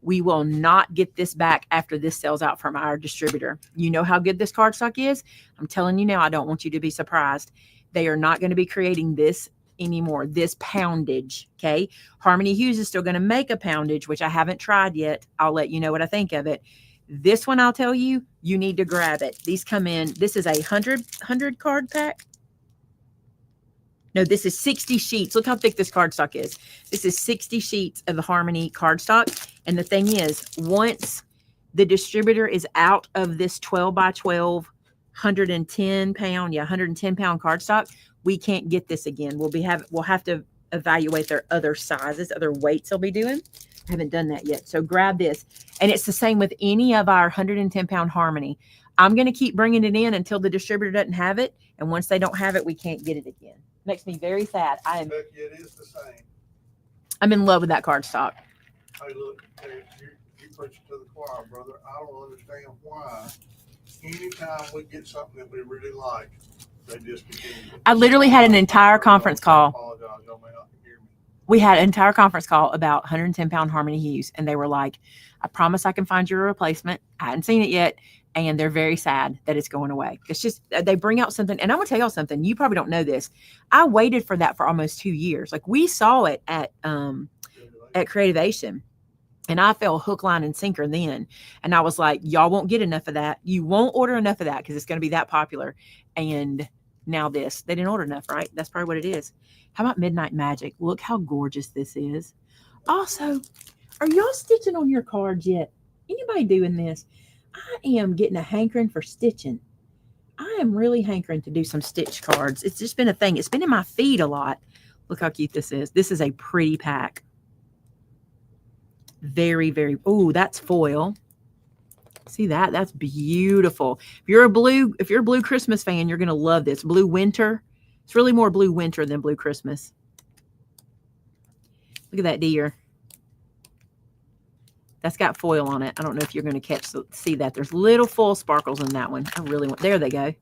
we will not get this back after this sells out from our distributor. You know how good this cardstock is? I'm telling you now, I don't want you to be surprised. They are not going to be creating this anymore, this poundage, okay? Harmony Hughes is still going to make a poundage, which I haven't tried yet. I'll let you know what I think of it. This one, I'll tell you, you need to grab it. These come in. This is a 100 card pack. No, this is 60 sheets. Look how thick this cardstock is. This is 60 sheets of the Harmony cardstock. And the thing is, once the distributor is out of this 12 by 12, 110 pound cardstock, we can't get this again. We'll have to evaluate their other sizes, other weights they'll be doing. I haven't done that yet. So grab this. And it's the same with any of our 110 pound Harmony. I'm going to keep bringing it in until the distributor doesn't have it. And once they don't have it, we can't get it again. Makes me very sad. Becky, it is the same. I'm in love with that cardstock. Hey, look, you preach to the choir, brother. I don't understand why anytime we get something that we really like, they discontinue it. I literally had an entire conference call. I apologize. Y'all may not hear me. We had an entire conference call about 110 pound Harmony Hughes, and they were like, I promise I can find you a replacement. I hadn't seen it yet. And they're very sad that it's going away. It's just, they bring out something. And I'm going to tell y'all something. You probably don't know this. I waited for that for almost 2 years. Like, we saw it at Creativation, and I fell hook, line, and sinker then. And I was like, y'all won't get enough of that. You won't order enough of that because it's going to be that popular. And now this, they didn't order enough, right? That's probably what it is. How about Midnight Magic? Look how gorgeous this is. Also, are y'all stitching on your cards yet? Anybody doing this? I am getting a hankering for stitching. I am really hankering to do some stitch cards. It's just been a thing. It's been in my feed a lot. Look how cute this is. This is a pretty pack. Very, very, oh, that's foil. See that? That's beautiful. If you're a blue Christmas fan, you're going to love this. Blue Winter. It's really more Blue Winter than Blue Christmas. Look at that deer. That's got foil on it. I don't know if you're going to see that. There's little foil sparkles in that one. I really want, there they go.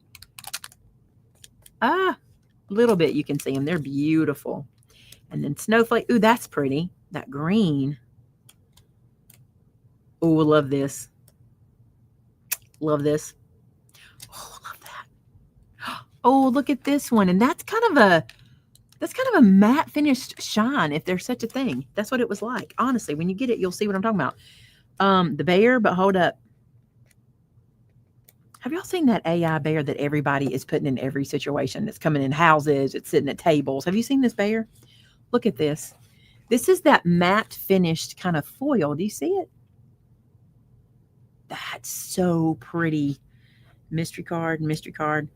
A little bit you can see them. They're beautiful. And then Snowflake. Ooh, that's pretty. That green. Ooh, I love this. Love this. Oh, love that. Oh, look at this one. And that's kind of a That's kind of a matte finished shine, if there's such a thing. That's what it was like. Honestly, when you get it, you'll see what I'm talking about. The bear, but hold up. Have y'all seen that AI bear that everybody is putting in every situation? It's coming in houses, it's sitting at tables. Have you seen this bear? Look at this. This is that matte finished kind of foil. Do you see it? That's so pretty. Mystery card, mystery card.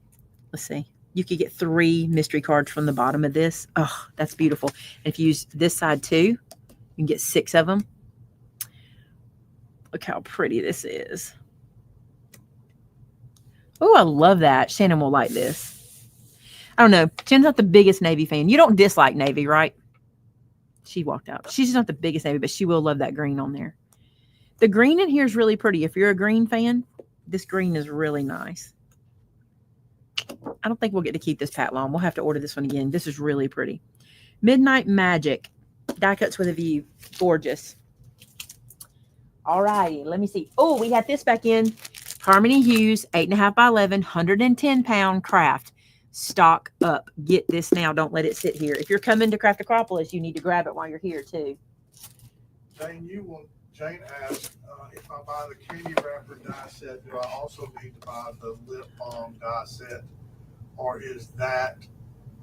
Let's see. You could get 3 mystery cards from the bottom of this. Oh, that's beautiful. And if you use this side too, you can get 6 of them. Look how pretty this is. Oh, I love that. Shannon will like this. I don't know. Shannon's not the biggest Navy fan. You don't dislike Navy, right? She walked out. She's not the biggest Navy, but she will love that green on there. The green in here is really pretty. If you're a green fan, this green is really nice. I don't think we'll get to keep this pat long. We'll have to order this one again. This is really pretty. Midnight Magic. Die cuts with a view. Gorgeous. All righty. Let me see. Oh, we got this back in. Harmony Hughes, 8.5 by 11, 110-pound craft. Stock up. Get this now. Don't let it sit here. If you're coming to Craft Acropolis, you need to grab it while you're here, too. Jane asked, if I buy the candy wrapper die set, do I also need to buy the lip balm die set? Or is that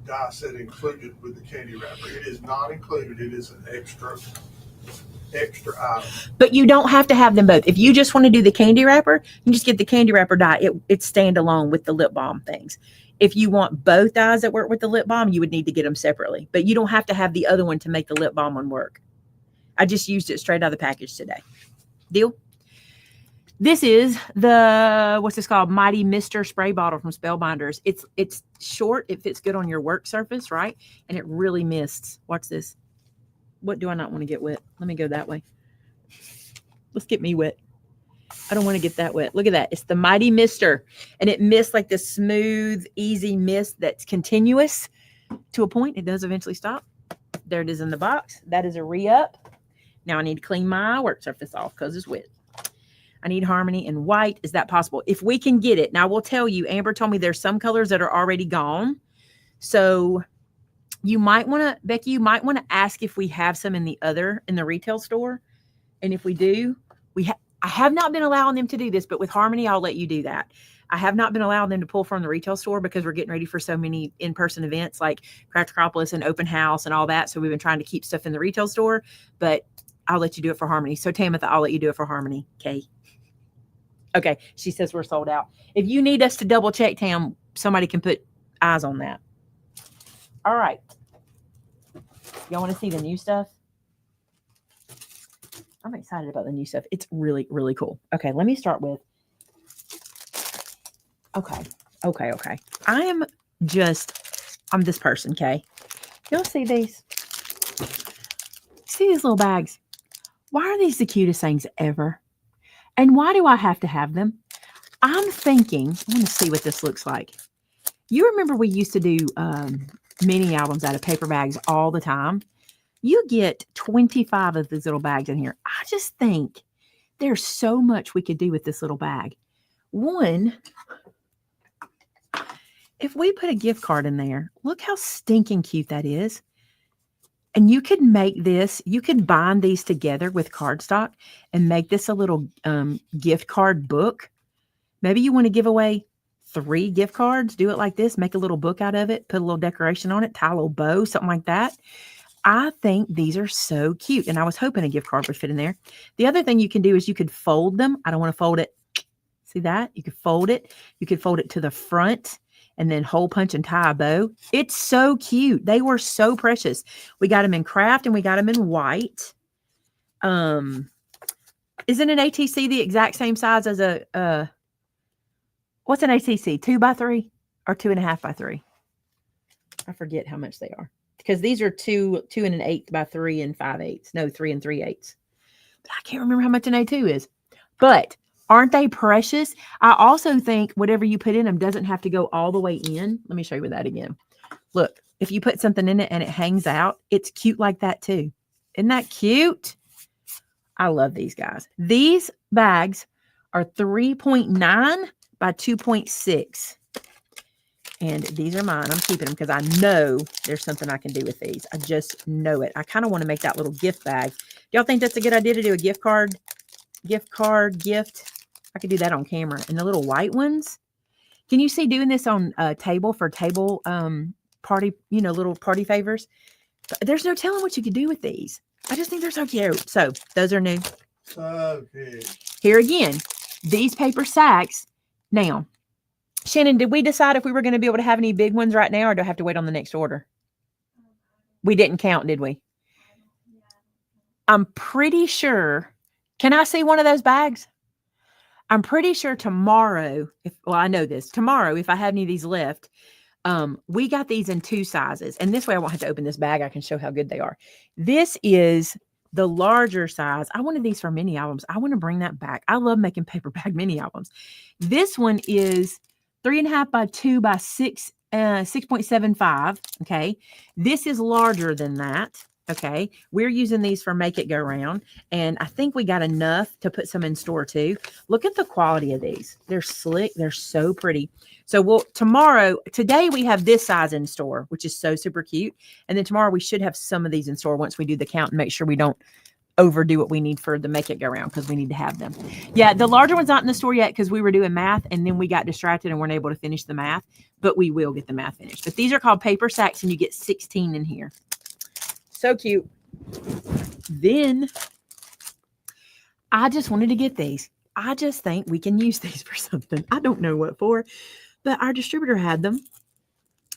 die set included with the candy wrapper? It is not included. It is an extra item. But you don't have to have them both. If you just want to do the candy wrapper, you just get the candy wrapper die. It's standalone with the lip balm things. If you want both dies that work with the lip balm, you would need to get them separately. But you don't have to have the other one to make the lip balm one work. I just used it straight out of the package today. Deal? This is the, what's this called? Mighty Mister spray bottle from Spellbinders. It's short. It fits good on your work surface, right? And it really mists. Watch this. What do I not want to get wet? Let me go that way. Let's get me wet. I don't want to get that wet. Look at that. It's the Mighty Mister. And it mists like this smooth, easy mist that's continuous to a point. It does eventually stop. There it is in the box. That is a re-up. Now I need to clean my work surface off because it's wet. I need Harmony in white. Is that possible? If we can get it. Now, I will tell you, Amber told me there's some colors that are already gone. So you might want to, Becky, you might want to ask if we have some in the retail store. And if we do, I have not been allowing them to do this, but with Harmony, I'll let you do that. I have not been allowing them to pull from the retail store because we're getting ready for so many in-person events like Craft Acropolis and Open House and all that. So we've been trying to keep stuff in the retail store, but I'll let you do it for Harmony. So Tamitha, I'll let you do it for Harmony. Okay. She says we're sold out. If you need us to double check, Tam, somebody can put eyes on that. All right. Y'all want to see the new stuff? I'm excited about the new stuff. It's really, really cool. Okay, let me start with. Okay. I'm this person, okay? Y'all see these? See these little bags? Why are these the cutest things ever? And why do I have to have them? I'm thinking, I want to see what this looks like. You remember we used to do mini albums out of paper bags all the time? You get 25 of these little bags in here. I just think there's so much we could do with this little bag. One, if we put a gift card in there, look how stinking cute that is. And you could make this, you could bind these together with cardstock and make this a little gift card book. Maybe you want to give away 3 gift cards, do it like this, make a little book out of it, put a little decoration on it, tie a little bow, something like that. I think these are so cute. And I was hoping a gift card would fit in there. The other thing you can do is you could fold them. I don't want to fold it. See that? You could fold it. You could fold it to the front and then hole punch and tie a bow. It's so cute. They were so precious. We got them in craft and we got them in white. Isn't an ATC the exact same size as a, what's an ATC? 2x3 or 2.5x3? I forget how much they are. Because these are 2 1/8 by 3 5/8. No, 3 3/8. But I can't remember how much an A2 is. But aren't they precious? I also think whatever you put in them doesn't have to go all the way in. Let me show you that again. Look, if you put something in it and it hangs out, it's cute like that too. Isn't that cute? I love these guys. These bags are 3.9 by 2.6. And these are mine. I'm keeping them because I know there's something I can do with these. I just know it. I kind of want to make that little gift bag. Do y'all think that's a good idea to do a gift card? Gift. I could do that on camera. And the little white ones. Can you see doing this on a table for table party, little party favors? There's no telling what you could do with these. I just think they're so cute. So those are new. So good. Here again, these paper sacks. Now, Shannon, did we decide if we were going to be able to have any big ones right now, or do I have to wait on the next order? We didn't count, did we? I'm pretty sure. Can I see one of those bags? I'm pretty sure tomorrow, I know this. Tomorrow, if I have any of these left, we got these in 2 sizes. And this way I won't have to open this bag. I can show how good they are. This is the larger size. I wanted these for mini albums. I want to bring that back. I love making paper bag mini albums. This one is 3.5 by 2 by 6, 6.75. Okay. This is larger than that. Okay. We're using these for Make It Go Round. And I think we got enough to put some in store too. Look at the quality of these. They're slick. They're so pretty. So today we have this size in store, which is so super cute. And then tomorrow we should have some of these in store once we do the count and make sure we don't overdo what we need for the Make It Go Round, because we need to have them. Yeah, the larger one's not in the store yet because we were doing math and then we got distracted and weren't able to finish the math, but we will get the math finished. But these are called paper sacks and you get 16 in here. So cute. Then I just wanted to get these. I just think we can use these for something. I don't know what for, but our distributor had them.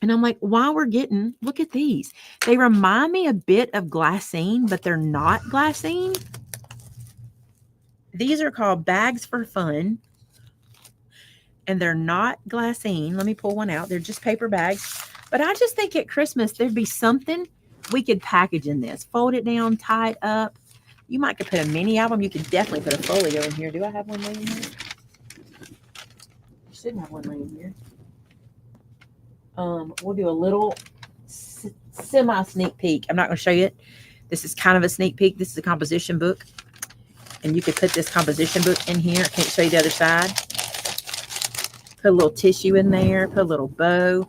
And I'm like, look at these. They remind me a bit of glassine, but they're not glassine. These are called Bags for Fun. And they're not glassine. Let me pull one out. They're just paper bags. But I just think at Christmas, there'd be something we could package in this. Fold it down, tie it up. You might could put a mini album. You could definitely put a folio in here. Do I have one laying here? I shouldn't have one laying here. We'll do a little semi sneak peek. I'm not going to show you it. This is kind of a sneak peek. This is a composition book. And you could put this composition book in here. I can't show you the other side. Put a little tissue in there. Put a little bow.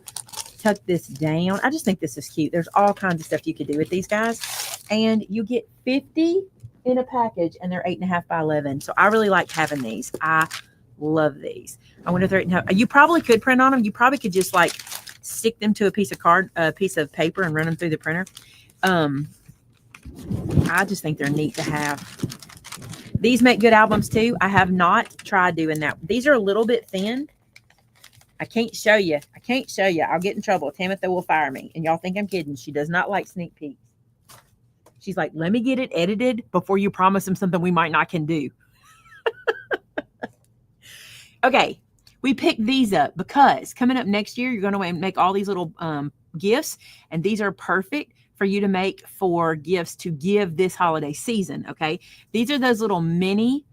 Tuck this down. I just think this is cute. There's all kinds of stuff you could do with these guys. And you get 50 in a package, and they're 8.5 by 11. So I really like having these. I love these. I wonder if they're 8.5. You probably could print on them. You probably could just like stick them to a piece of paper and run them through the printer. I just think they're neat to have. These make good albums too. I have not tried doing that. These are a little bit thin. I can't show you. I'll get in trouble. Tamitha will fire me. And y'all think I'm kidding. She does not like sneak peeks. She's like, let me get it edited before you promise him something we might not can do. Okay. We picked these up because coming up next year, you're going to make all these little gifts. And these are perfect for you to make for gifts to give this holiday season. Okay. These are those little mini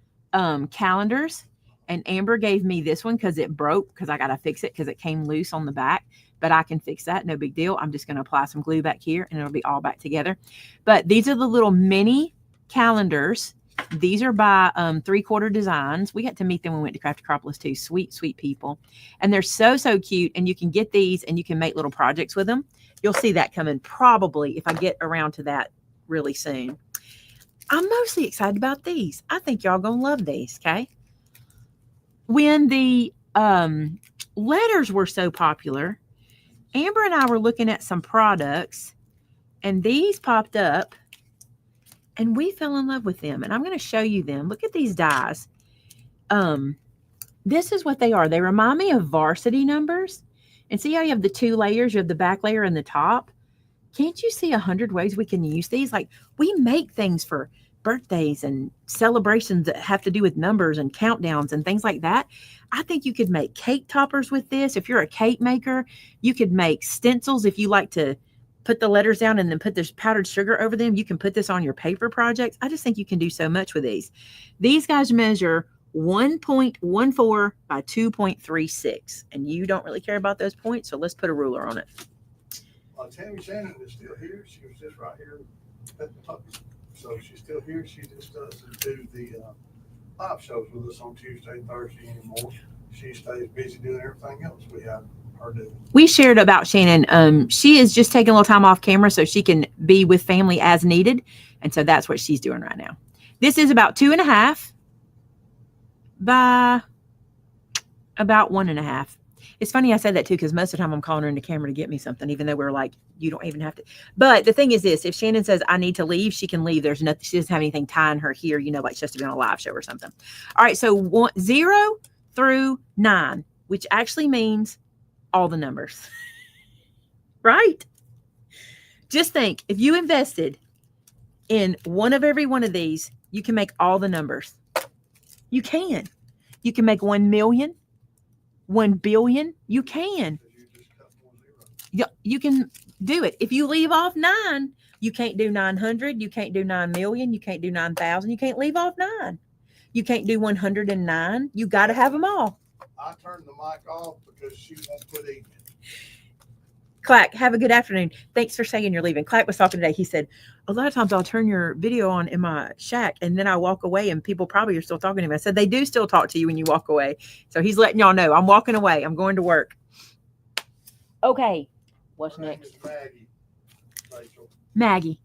calendars. And Amber gave me this one because it broke, because I got to fix it because it came loose on the back. But I can fix that. No big deal. I'm just going to apply some glue back here and it'll be all back together. But these are the little mini calendars. These are by 3/4 Designs. We got to meet them when we went to Craft Acropolis too. Sweet, sweet people. And they're so, so cute. And you can get these and you can make little projects with them. You'll see that coming probably if I get around to that really soon. I'm mostly excited about these. I think y'all going to love these, okay? When the letters were so popular, Amber and I were looking at some products, and these popped up, and we fell in love with them. And I'm going to show you them. Look at these dies. This is what they are. They remind me of varsity numbers. And see how you have the 2 layers? You have the back layer and the top. Can't you see 100 ways we can use these? Like, we make things for birthdays and celebrations that have to do with numbers and countdowns and things like that. I think you could make cake toppers with this. If you're a cake maker, you could make stencils. If you like to put the letters down and then put this powdered sugar over them, you can put this on your paper projects. I just think you can do so much with these. These guys measure 1.14 by 2.36. And you don't really care about those points, so let's put a ruler on it. Tammy Shannon is still here. She was just right here at the top. So she's still here. She just doesn't do the live shows with us on Tuesday and Thursday anymore. She stays busy doing everything else we have We shared about Shannon. She is just taking a little time off camera so she can be with family as needed. And so that's what she's doing right now. This is about 2.5 by about 1.5. It's funny I said that too, because most of the time I'm calling her in the camera to get me something, even though we're like, you don't even have to. But the thing is this, if Shannon says I need to leave, she can leave. There's nothing, she doesn't have anything tying her here, you know, like she has to be on a live show or something. All right, so 0 through 9, which actually means all the numbers, right? Just think, if you invested in one of every one of these, you can make all the numbers. You can. You can make 1 million, 1 billion. You can. You can do it. If you leave off 9, you can't do 900. You can't do 9 million. You can't do 9,000. You can't leave off 9. You can't do 109. You got to have them all. I turned the mic off because she won't put eating. Clack, have a good afternoon. Thanks for saying you're leaving. Clack was talking today. He said, a lot of times I'll turn your video on in my shack and then I walk away and people probably are still talking to me. I said, they do still talk to you when you walk away. So he's letting y'all know I'm walking away. I'm going to work. Okay. What's next? Maggie.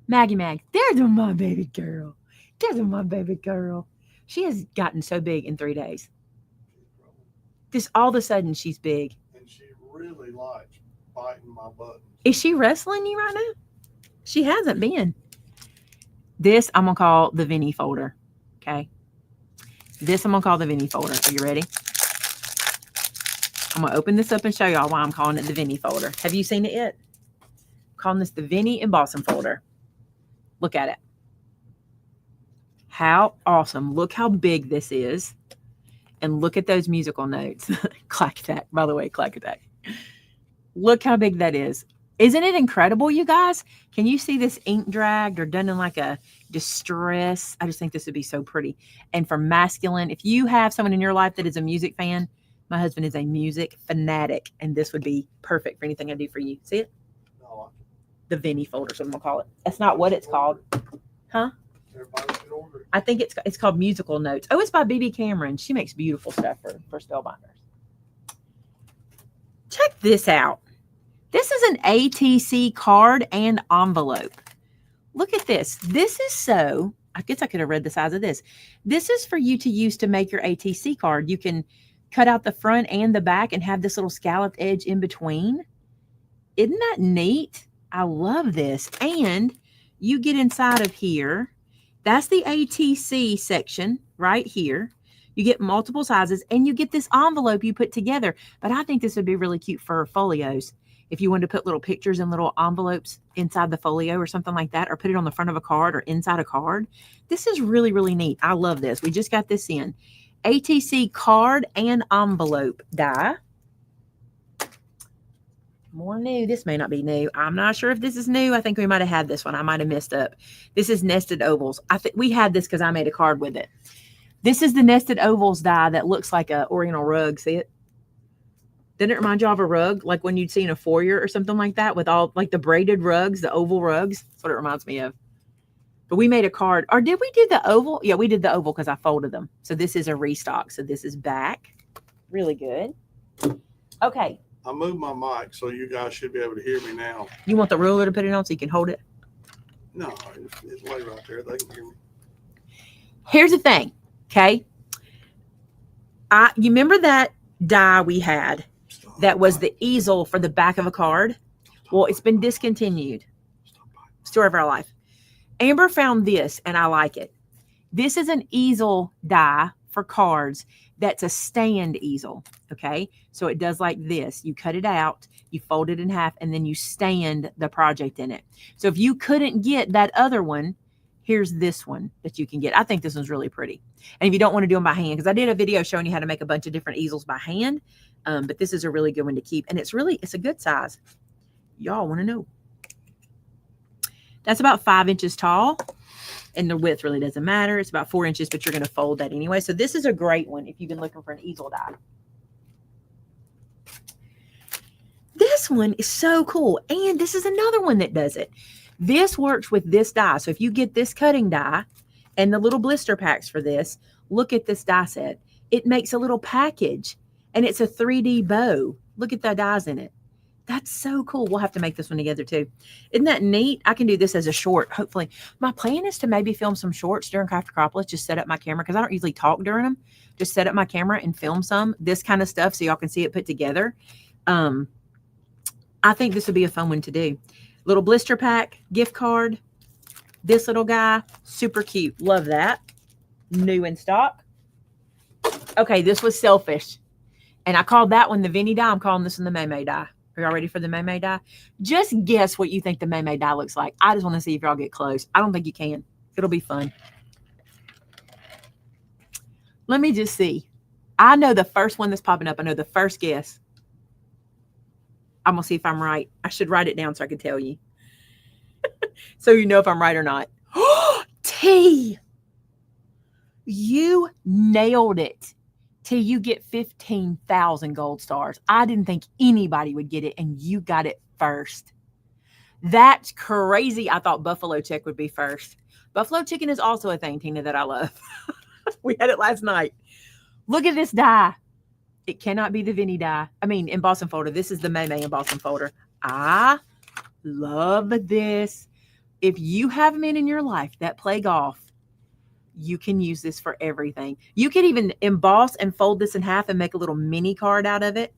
Maggie. There's my baby girl. There's my baby girl. She has gotten so big in 3 days. Just all of a sudden she's big. And she really likes biting my buttons. Is she wrestling you right now? She hasn't been. This I'm going to call the Vinny folder. Okay. This I'm going to call the Vinny folder. Are you ready? I'm going to open this up and show y'all why I'm calling it the Vinny folder. Have you seen it yet? I'm calling this the Vinny embossing folder. Look at it. How awesome. Look how big this is. And look at those musical notes. Clack attack, by the way, clack attack. Look how big that is. Isn't it incredible, you guys? Can you see this ink dragged or done in like a distress? I just think this would be so pretty. And for masculine, if you have someone in your life that is a music fan, my husband is a music fanatic, and this would be perfect for anything I do for you. See it? No. The Vinny folder, so I'm going to call it. That's not what it's called. Huh? I think it's called Musical Notes. Oh, it's by BB Cameron. She makes beautiful stuff for spellbinders. Check this out. This is an ATC card and envelope. Look at this. This is so, I guess I could have read the size of this. This is for you to use to make your ATC card. You can cut out the front and the back and have this little scalloped edge in between. Isn't that neat? I love this. And you get inside of here. That's the ATC section right here. You get multiple sizes and you get this envelope you put together. But I think this would be really cute for folios. If you wanted to put little pictures in little envelopes inside the folio or something like that, or put it on the front of a card or inside a card. This is really, really neat. I love this. We just got this in. ATC card and envelope die. More new. This may not be new. I'm not sure if this is new. I think we might have had this one. I might have messed up. This is nested ovals. I think we had this because I made a card with it. This is the nested ovals die that looks like a Oriental rug. See it? Doesn't it remind you of a rug? Like when you'd see in a foyer or something like that with all like the braided rugs, the oval rugs. That's what it reminds me of. But we made a card. Or did we do the oval? Yeah, we did the oval because I folded them. So this is a restock. So this is back. Really good. Okay. I moved my mic, so you guys should be able to hear me now. You want the ruler to put it on so you can hold it? No, it's way right there. They can hear me. Here's the thing, okay? You remember that die we had that was the easel for the back of a card? Well, it's been discontinued. Story of our life. Amber found this, and I like it. This is an easel die for cards. That's a stand easel, okay? So it does like this. You cut it out, you fold it in half, and then you stand the project in it. So if you couldn't get that other one, here's this one that you can get. I think this one's really pretty. And if you don't want to do them by hand, because I did a video showing you how to make a bunch of different easels by hand, but this is a really good one to keep. And it's a good size. Y'all want to know. That's about 5 inches tall. And the width really doesn't matter. It's about 4 inches, but you're going to fold that anyway. So this is a great one if you've been looking for an easel die. This one is so cool. And this is another one that does it. This works with this die. So if you get this cutting die and the little blister packs for this, look at this die set. It makes a little package and it's a 3D bow. Look at the dies in it. That's so cool. We'll have to make this one together too. Isn't that neat? I can do this as a short, hopefully. My plan is to maybe film some shorts during Craft Acropolis. Just set up my camera because I don't usually talk during them. Just set up my camera and film this kind of stuff so y'all can see it put together. I think this would be a fun one to do. Little blister pack, gift card. This little guy, super cute. Love that. New in stock. Okay, this was selfish. And I called that one the Vinny die. I'm calling this one the May May die. Are y'all ready for the May May die? Just guess what you think the May May die looks like. I just want to see if y'all get close. I don't think you can. It'll be fun. Let me just see. I know the first one that's popping up. I know the first guess. I'm going to see if I'm right. I should write it down so I can tell you. So you know if I'm right or not. T. You nailed it. Till you get 15,000 gold stars. I didn't think anybody would get it, and you got it first. That's crazy. I thought buffalo chick would be first. Buffalo chicken is also a thing, Tina, that I love. We had it last night. Look at this die. It cannot be the Vinny die. I mean, embossing folder. This is the May May embossing folder. I love this. If you have men in your life that play golf, you can use this for everything. You can even emboss and fold this in half and make a little mini card out of it.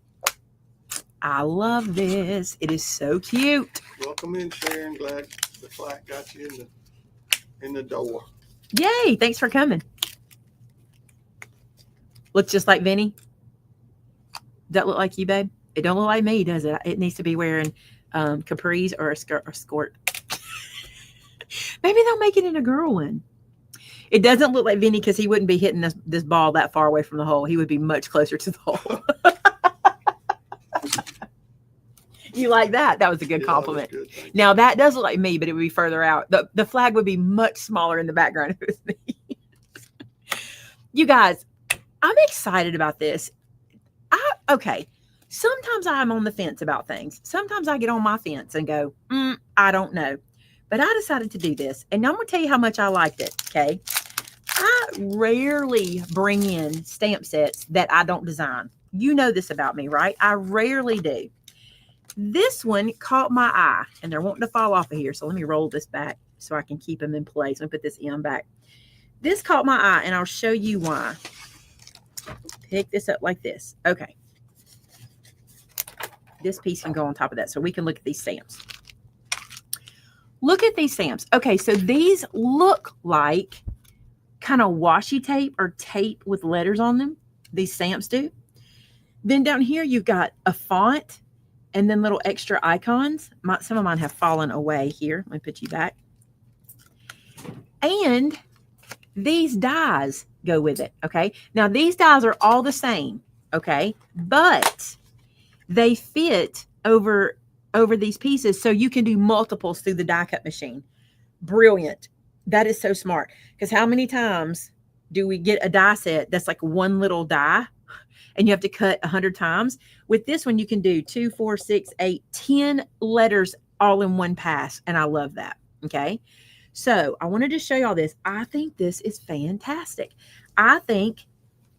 I love this. It is so cute. Welcome in, Sharon. Glad the flight got you in the door. Yay. Thanks for coming. Looks just like Vinny. Does that look like you, babe? It don't look like me, does it? It needs to be wearing capris or a skirt or skirt. Maybe they'll make it in a girl one. It doesn't look like Vinny because he wouldn't be hitting this ball that far away from the hole. He would be much closer to the hole. You like that? That was a good compliment. Good, now, that does look like me, but it would be further out. The flag would be much smaller in the background if it was me. You guys, I'm excited about this. Okay. Sometimes I'm on the fence about things. Sometimes I get on my fence and go, I don't know. But I decided to do this. And I'm going to tell you how much I liked it, okay? I rarely bring in stamp sets that I don't design. You know this about me, right? I rarely do. This one caught my eye, and they're wanting to fall off of here. So let me roll this back so I can keep them in place. Let me put this end back. This caught my eye, and I'll show you why. Pick this up like this. Okay. This piece can go on top of that so we can look at these stamps. Look at these stamps. Okay, so these look like kind of washi tape or tape with letters on them. These stamps do. Then down here, you've got a font and then little extra icons. Some of mine have fallen away here. Let me put you back. And these dies go with it, okay? Now, these dies are all the same, okay? But they fit over these pieces so you can do multiples through the die cut machine. Brilliant. That is so smart. Because how many times do we get a die set that's like one little die and you have to cut 100 times? With this one, you can do 2, 4, 6, 8, 10 letters all in one pass. And I love that. Okay. So I wanted to show y'all this. I think this is fantastic. I think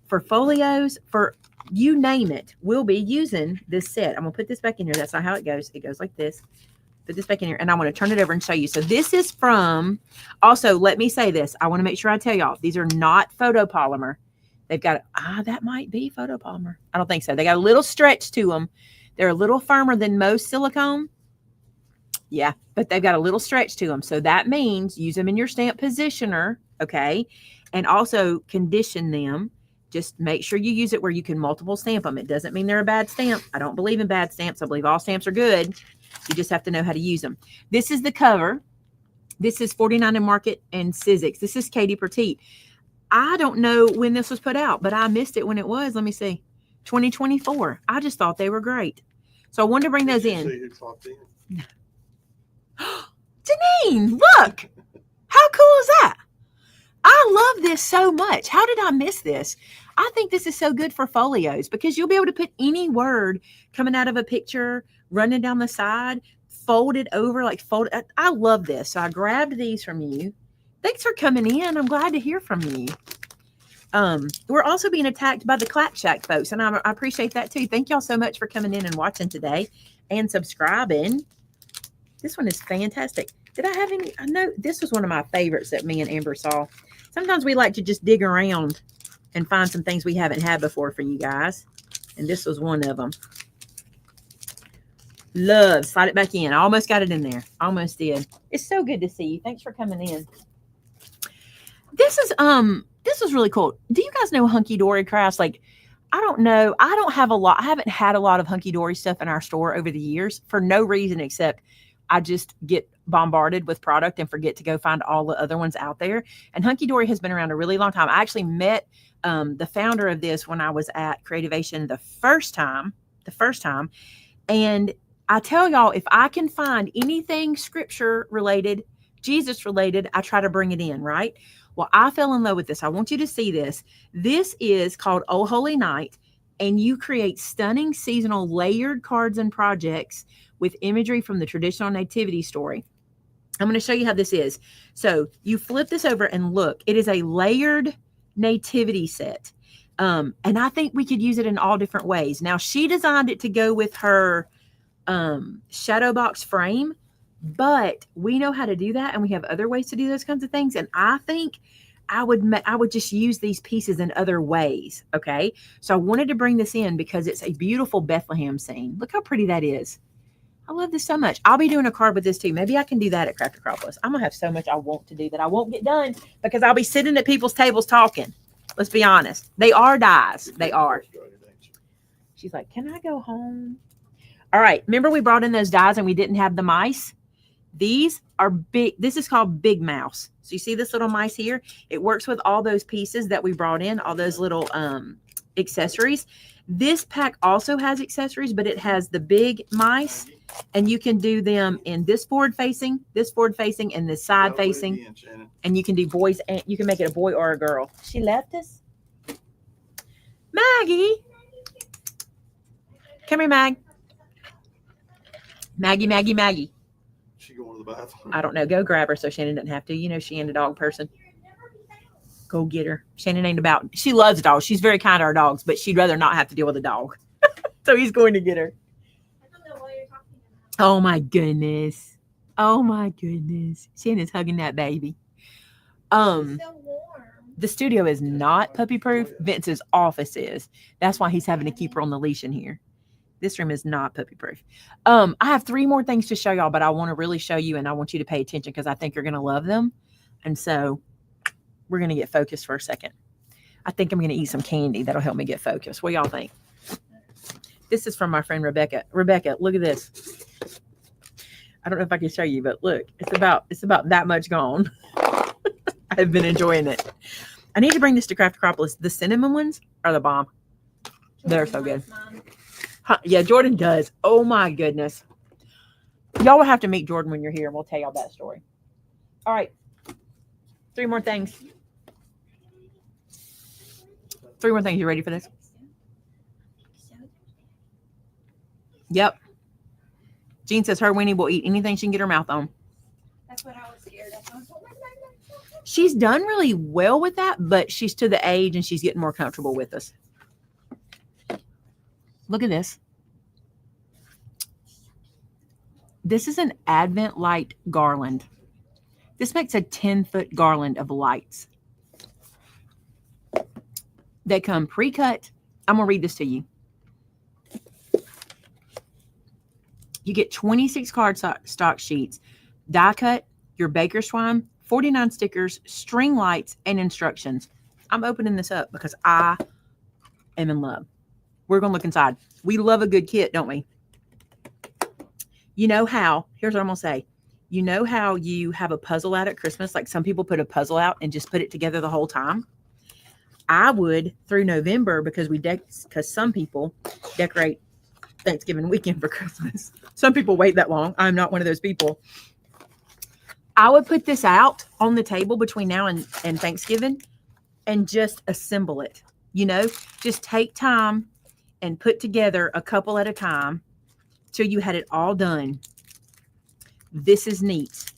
for folios, for you name it, we'll be using this set. I'm going to put this back in here. That's not how it goes. It goes like this. Put this back in here, and I'm going to turn it over and show you. So this is from, also, let me say this. I want to make sure I tell y'all, these are not photopolymer. They've got, that might be photopolymer. I don't think so. They got a little stretch to them. They're a little firmer than most silicone. Yeah, but they've got a little stretch to them. So that means use them in your stamp positioner, okay? And also condition them. Just make sure you use it where you can multiple stamp them. It doesn't mean they're a bad stamp. I don't believe in bad stamps. I believe all stamps are good. You just have to know how to use them. This is the cover. This is 49 in Market and Sizzix. This is Katie Petite. I don't know when this was put out, but I missed it when it was. Let me see. 2024. I just thought they were great. So I wanted to bring those in. See who talked in. Janine, look. How cool is that? I love this so much. How did I miss this? I think this is so good for folios because you'll be able to put any word coming out of a picture, running down the side, fold it over, like fold it. I love this. So I grabbed these from you. Thanks for coming in. I'm glad to hear from you. We're also being attacked by the Clack Shack folks, and I appreciate that too. Thank y'all so much for coming in and watching today and subscribing. This one is fantastic. Did I have any? I know this was one of my favorites that me and Amber saw. Sometimes we like to just dig around and find some things we haven't had before for you guys. And this was one of them. Love. Slide it back in. I almost got it in there. Almost did. It's so good to see you. Thanks for coming in. This was really cool. Do you guys know Hunky Dory Crafts? Like, I don't know. I haven't had a lot of Hunky Dory stuff in our store over the years for no reason except I just get bombarded with product and forget to go find all the other ones out there. And Hunky Dory has been around a really long time. I actually met the founder of this when I was at Creativation the first time. And I tell y'all, if I can find anything scripture related, Jesus related, I try to bring it in, right? Well, I fell in love with this. I want you to see this. This is called Oh Holy Night, and you create stunning seasonal layered cards and projects with imagery from the traditional nativity story. I'm going to show you how this is. So you flip this over and look. It is a layered nativity set. And I think we could use it in all different ways. Now, she designed it to go with her shadow box frame, but we know how to do that, and we have other ways to do those kinds of things. And I think I would just use these pieces in other ways. Okay, so I wanted to bring this in because it's a beautiful Bethlehem scene. Look how pretty that is. I love this so much. I'll be doing a card with this too. Maybe I can do that at Craft Acropolis. I'm gonna have so much I want to do that I won't get done because I'll be sitting at people's tables talking. Let's be honest. They are dies. They are. She's like, can I go home? All right. Remember we brought in those dies and we didn't have the mice? These are big. This is called Big Mouse. So you see this little mice here? It works with all those pieces that we brought in, all those little accessories. This pack also has accessories, but it has the big mice, and you can do them in this forward facing, and this side facing. And you can do boys, and you can make it a boy or a girl. She left us. Maggie. Come here, Mag. Maggie. She going to the bathroom? I don't know. Go grab her so Shannon doesn't have to. You know she ain't a dog person. Go get her. Shannon ain't about. She loves dogs. She's very kind to our dogs, but she'd rather not have to deal with a dog. So he's going to get her. I don't know what you're talking about. Oh my goodness. Oh my goodness. Shannon's hugging that baby. It's so warm. The studio is not puppy proof. Vince's office is. That's why he's having to keep her on the leash in here. This room is not puppy proof. I have 3 more things to show y'all, but I want to really show you and I want you to pay attention because I think you're going to love them. And so we're going to get focused for a second. I think I'm going to eat some candy. That'll help me get focused. What do y'all think? This is from my friend Rebecca. Rebecca, look at this. I don't know if I can show you, but look, it's about that much gone. I've been enjoying it. I need to bring this to Craft Acropolis. The cinnamon ones are the bomb. They're so good. Huh, yeah, Jordan does. Oh my goodness. Y'all will have to meet Jordan when you're here and we'll tell y'all that story. All right. 3 more things. 3 more things. You ready for this? Yep. Jean says her Winnie will eat anything she can get her mouth on. That's what I was scared of. She's done really well with that, but she's to the age and she's getting more comfortable with us. Look at this. This is an Advent light garland. This makes a 10-foot garland of lights. They come pre-cut. I'm going to read this to you. You get 26 cardstock sheets, die cut, your baker's twine, 49 stickers, string lights, and instructions. I'm opening this up because I am in love. We're going to look inside. We love a good kit, don't we? You know how, here's what I'm going to say. You know how you have a puzzle out at Christmas? Like some people put a puzzle out and just put it together the whole time. I would through November because some people decorate Thanksgiving weekend for Christmas. Some people wait that long. I'm not one of those people. I would put this out on the table between now and Thanksgiving and just assemble it. You know, just take time and put together a couple at a time till you had it all done. This is neat.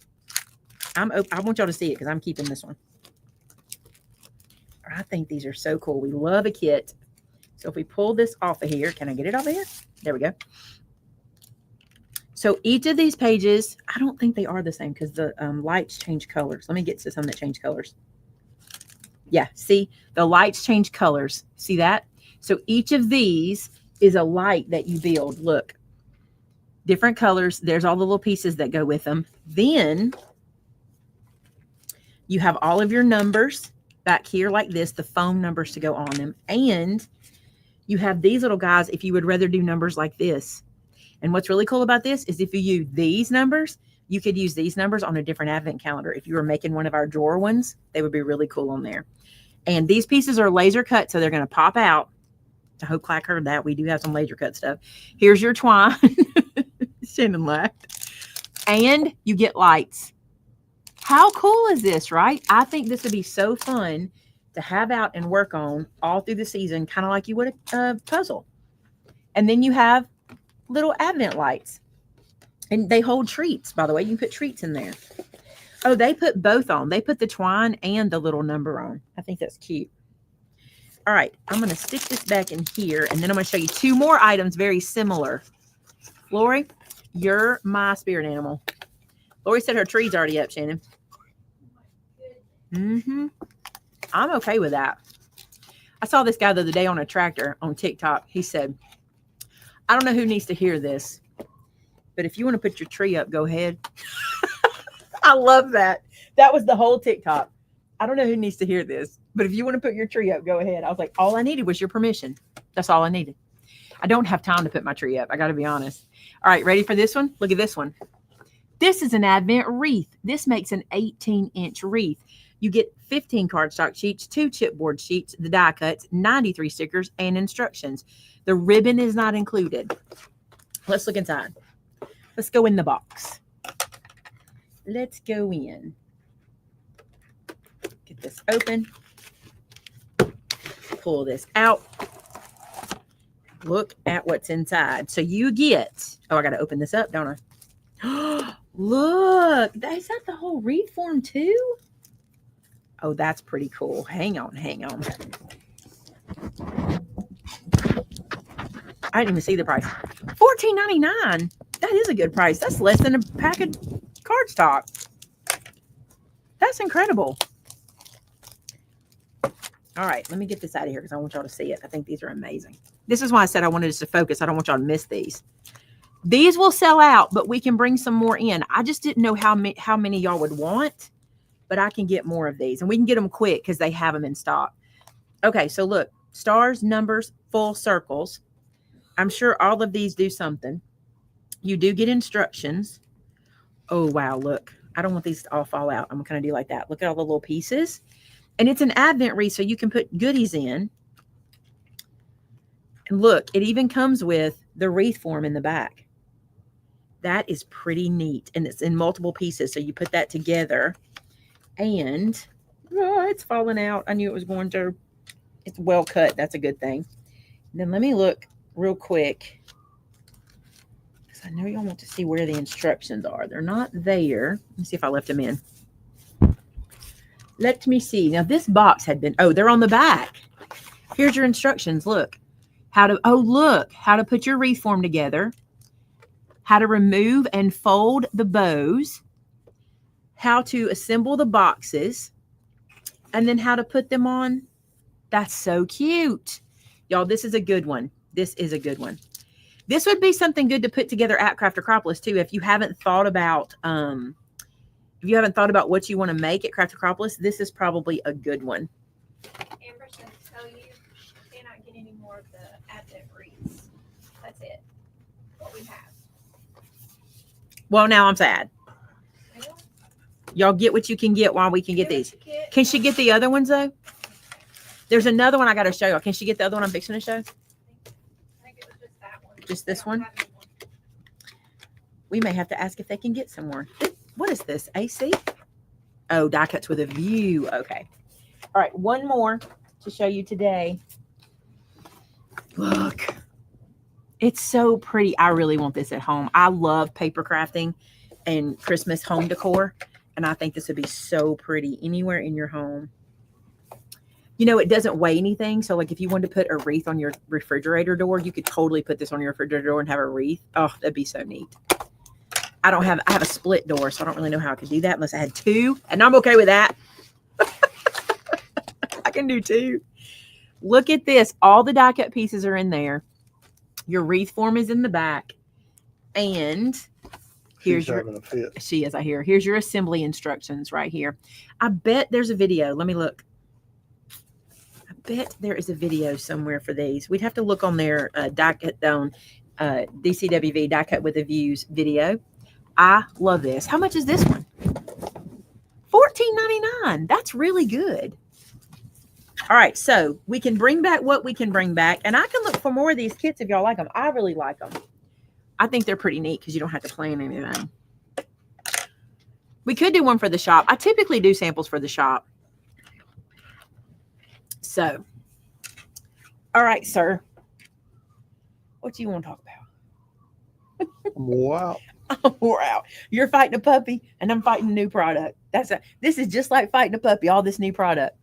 I want y'all to see it because I'm keeping this one. All I think these are so cool. We love a kit. So if we pull this off of here, can I get it off of here? There we go. So each of these pages, I don't think they are the same because the lights change colors. Let me get to some that change colors. Yeah, see, the lights change colors. See that? So each of these is a light that you build. Look, different colors. There's all the little pieces that go with them. Then you have all of your numbers back here like this, the foam numbers to go on them. And you have these little guys if you would rather do numbers like this. And what's really cool about this is if you use these numbers, you could use these numbers on a different advent calendar. If you were making one of our drawer ones, they would be really cool on there. And these pieces are laser cut, so they're going to pop out. I hope Clack heard that. We do have some laser cut stuff. Here's your twine. Shannon laughed. And you get lights. How cool is this, right? I think this would be so fun to have out and work on all through the season, kind of like you would a puzzle. And then you have little advent lights. And they hold treats, by the way. You can put treats in there. Oh, they put both on. They put the twine and the little number on. I think that's cute. All right, I'm going to stick this back in here, and then I'm going to show you two more items very similar. Lori, you're my spirit animal. Lori said her tree's already up, Shannon. I'm okay with that. I saw this guy the other day on a tractor on TikTok. He said, I don't know who needs to hear this, but if you want to put your tree up, go ahead. I love that. That was the whole TikTok. I don't know who needs to hear this, but if you want to put your tree up, go ahead. I was like, all I needed was your permission. That's all I needed. I don't have time to put my tree up. I got to be honest. All right, ready for this one? Look at this one. This is an Advent wreath. This makes an 18-inch wreath. You get 15 cardstock sheets, 2 chipboard sheets, the die cuts, 93 stickers, and instructions. The ribbon is not included. Let's look inside. Let's go in the box. Let's go in. Get this open. Pull this out. Look at what's inside. So you get, oh, I got to open this up, don't I? Look, is that the whole wreath form too? Oh, that's pretty cool. Hang on. I didn't even see the price. $14.99. That is a good price. That's less than a pack of cardstock. That's incredible. All right, let me get this out of here because I want y'all to see it. I think these are amazing. This is why I said I wanted us to focus. I don't want y'all to miss these. These will sell out, but we can bring some more in. I just didn't know how many y'all would want, but I can get more of these. And we can get them quick because they have them in stock. Okay, so look. Stars, numbers, full circles. I'm sure all of these do something. You do get instructions. Oh, wow, look. I don't want these to all fall out. I'm going to do like that. Look at all the little pieces. And it's an Advent wreath, so you can put goodies in. And look, it even comes with the wreath form in the back. That is pretty neat. And it's in multiple pieces, so you put that together. And oh, it's falling out. I knew it was going to. It's well cut. That's a good thing. Then let me look real quick. Because I know y'all want to see where the instructions are. They're not there. Let me see if I left them in. Let me see. Now, this box had been, oh, they're on the back. Here's your instructions. Look. How to put your wreath form together. How to remove and fold the bows. How to assemble the boxes. And then how to put them on. That's so cute. Y'all, this is a good one. This is a good one. This would be something good to put together at Craft Acropolis too. If you haven't thought about what you want to make at Craft Acropolis, this is probably a good one. Amber's going to tell you cannot get any more of the Advent wreaths. That's it. What we have. Well, now I'm sad. Well, Y'all get what you can get while we can get these. Can she get the other ones though? There's another one I got to show y'all. Can she get the other one I'm fixing to show? I think it was just that one. Just this one? We may have to ask if they can get some more. What is this? AC? Oh, die cuts with a view. Okay. All right. One more to show you today. Look. It's so pretty. I really want this at home. I love paper crafting and Christmas home decor. And I think this would be so pretty anywhere in your home. You know, it doesn't weigh anything. So like if you wanted to put a wreath on your refrigerator door, you could totally put this on your refrigerator door and have a wreath. Oh, that'd be so neat. I have a split door, so I don't really know how I could do that unless I had two, and I'm okay with that. I can do two. Look at this. All the die cut pieces are in there. Your wreath form is in the back. And here's She's having a fit. she is, I hear. Here's your assembly instructions right here. I bet there's a video. Let me look. I bet there is a video somewhere for these. We'd have to look on their die cut on DCWV die cut with the views video. I love this. How much is this one? $14.99. That's really good. All right, so we can bring back what we can bring back, and I can look for more of these kits if y'all like them. I really like them. I think they're pretty neat because you don't have to plan anything. We could do one for the shop. I typically do samples for the shop. So, all right, sir. What do you want to talk about? Wow. We're out. You're fighting a puppy, and I'm fighting a new product. This is just like fighting a puppy, all this new product.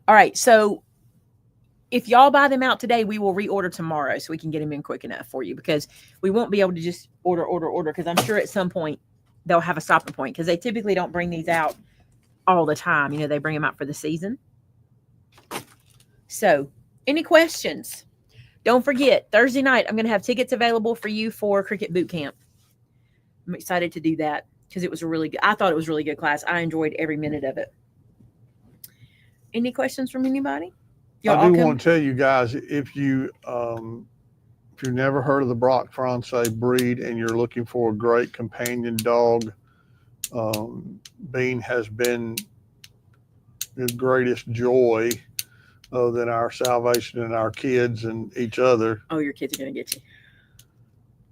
All right, so if y'all buy them out today, we will reorder tomorrow so we can get them in quick enough for you, because we won't be able to just order, because I'm sure at some point they'll have a stopping point, because they typically don't bring these out all the time. You know, they bring them out for the season. So, any questions? Don't forget, Thursday night, I'm going to have tickets available for you for Cricut Bootcamp. I'm excited to do that because it was a really good, I thought it was a really good class. I enjoyed every minute of it. Any questions from anybody? I do want to tell you guys, if you've never heard of the Brock Francais breed and you're looking for a great companion dog, Bean has been the greatest joy than our salvation and our kids and each other. Oh, your kids are going to get you.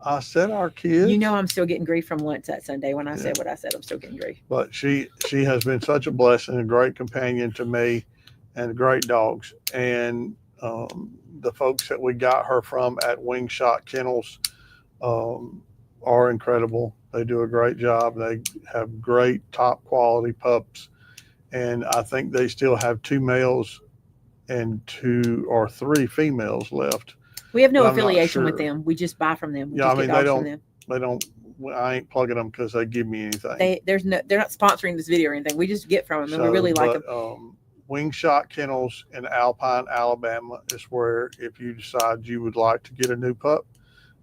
I said our kids. You know I'm still getting grief from lunch that Sunday when I said what I said. I'm still getting grief. But she has been such a blessing, a great companion to me, and great dogs. And the folks that we got her from at Wingshot Kennels are incredible. They do a great job. They have great top quality pups. And I think they still have 2 males and 2 or 3 females left. We have no affiliation with them. We just buy from them. We yeah, I mean, they don't, I ain't plugging them because they give me anything. They're not sponsoring this video or anything. We just get from them, and we really like them. Wingshot Kennels in Alpine, Alabama is where, if you decide you would like to get a new pup,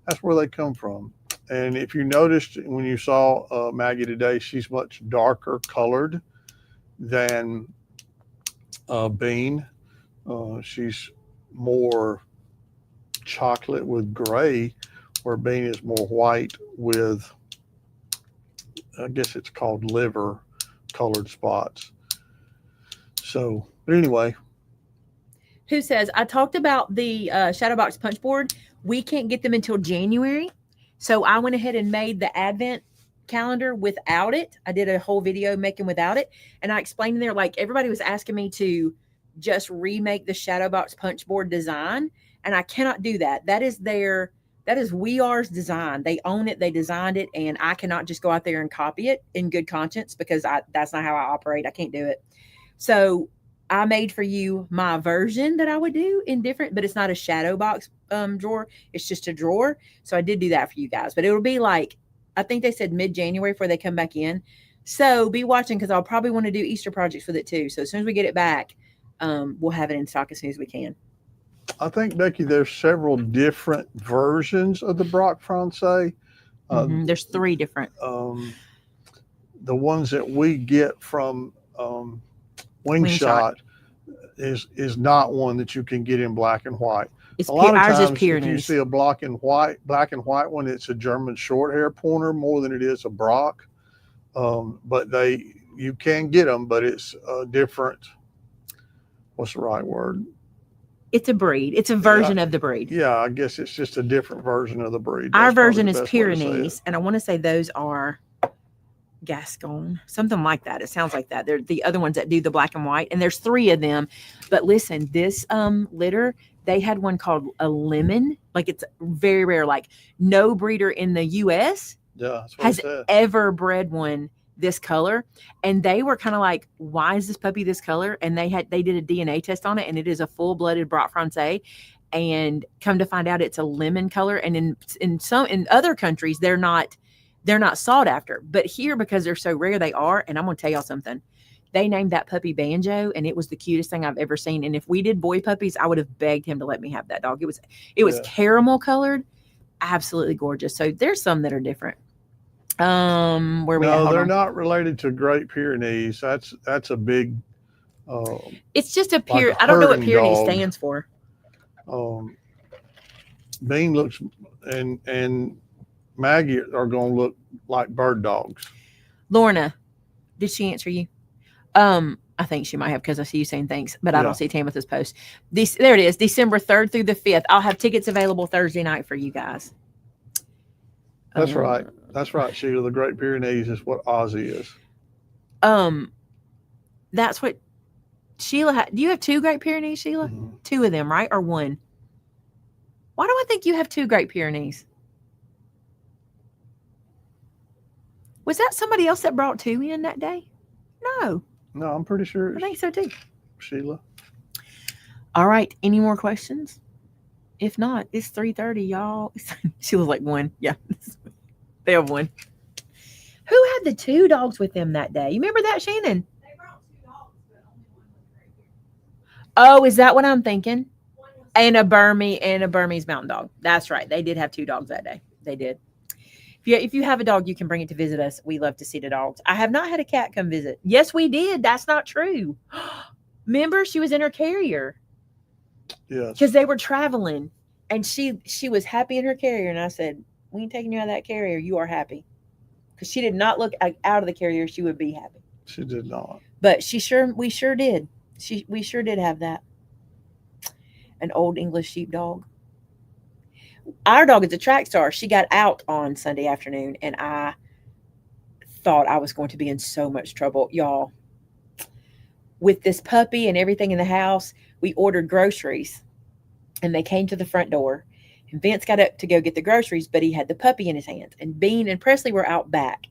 that's where they come from. And if you noticed when you saw Maggie today, she's much darker colored than Bean. She's more chocolate with gray, where Bean is more white with, I guess it's called liver colored spots. So, but anyway. Who says, I talked about the Shadowbox punch board. We can't get them until January. So I went ahead and made the advent calendar without it. I did a whole video making without it. And I explained in there, like, everybody was asking me to just remake the Shadowbox punch board design. And I cannot do that. That is We Are's design. They own it. They designed it. And I cannot just go out there and copy it in good conscience, because that's not how I operate. I can't do it. So I made for you my version that I would do in different, but it's not a shadow box drawer. It's just a drawer. So I did do that for you guys, but it will be like, I think they said mid-January before they come back in. So be watching, because I'll probably want to do Easter projects with it too. So as soon as we get it back, we'll have it in stock as soon as we can. I think, Becky, there's several different versions of the Brock Francais. There's 3 different. The ones that we get from Wingshot is not one that you can get in black and white. It's a lot of ours times, is Pyrenees. if you see a black and white one, it's a German short hair pointer more than it is a Brock. But you can get them, but it's a different. What's the right word? It's a breed. It's a version of the breed. Yeah, I guess it's just a different version of the breed. Our version is Pyrenees, and I want to say those are Gascon, something like that. It sounds like that. They're the other ones that do the black and white, and there's 3 of them. But listen, this litter, they had one called a lemon. Like, it's very rare. Like, no breeder in the U.S. has ever bred one this color, and they were kind of like, why is this puppy this color? And they did a DNA test on it, and it is a full-blooded Brat Francais, and come to find out it's a lemon color. And in other countries they're not sought after, but here, because they're so rare, they are. And I'm gonna tell y'all something. They named that puppy Banjo, and it was the cutest thing I've ever seen. And if we did boy puppies, I would have begged him to let me have that dog. It was caramel colored, absolutely gorgeous. So there's some that are different. Where we at? No, Hold they're on. not related to Great Pyrenees. That's a big. It's just a like Pyrenees. a I don't know what herding Pyrenees dog. stands for. Bean looks and Maggie are going to look like bird dogs. Lorna, did she answer you? I think she might have, because I see you saying thanks, but I don't see Tamitha's post. There it is, December 3rd through the 5th. I'll have tickets available Thursday night for you guys. That's right. That's right, Sheila. The Great Pyrenees is what Aussie is. That's what Sheila had. Do you have 2 Great Pyrenees, Sheila? Mm-hmm. 2 of them, right? Or 1? Why do I think you have 2 Great Pyrenees? Was that somebody else that brought 2 in that day? No. No, I'm pretty sure I think so too. Sheila. All right. Any more questions? If not, it's 3:30, y'all. She was like 1. Yeah. They have 1. Who had the 2 dogs with them that day? You remember that, Shannon? They brought 2 dogs, but only one was Great Pyrenees. Oh, is that what I'm thinking? One was And a Burmese mountain dog. That's right. They did have 2 dogs that day. They did. If you have a dog, you can bring it to visit us. We love to see the dogs. I have not had a cat come visit. Yes, we did. That's not true. Remember, she was in her carrier. Yes. Because they were traveling, and she was happy in her carrier. And I said, we ain't taking you out of that carrier. You are happy. Because she did not look out of the carrier. She would be happy. She did not. But we sure did. We sure did have that. An old English sheepdog. Our dog is a track star. She got out on Sunday afternoon, and I thought I was going to be in so much trouble. Y'all, with this puppy and everything in the house, we ordered groceries, and they came to the front door. And Vince got up to go get the groceries, but he had the puppy in his hands. And Bean and Presley were out back.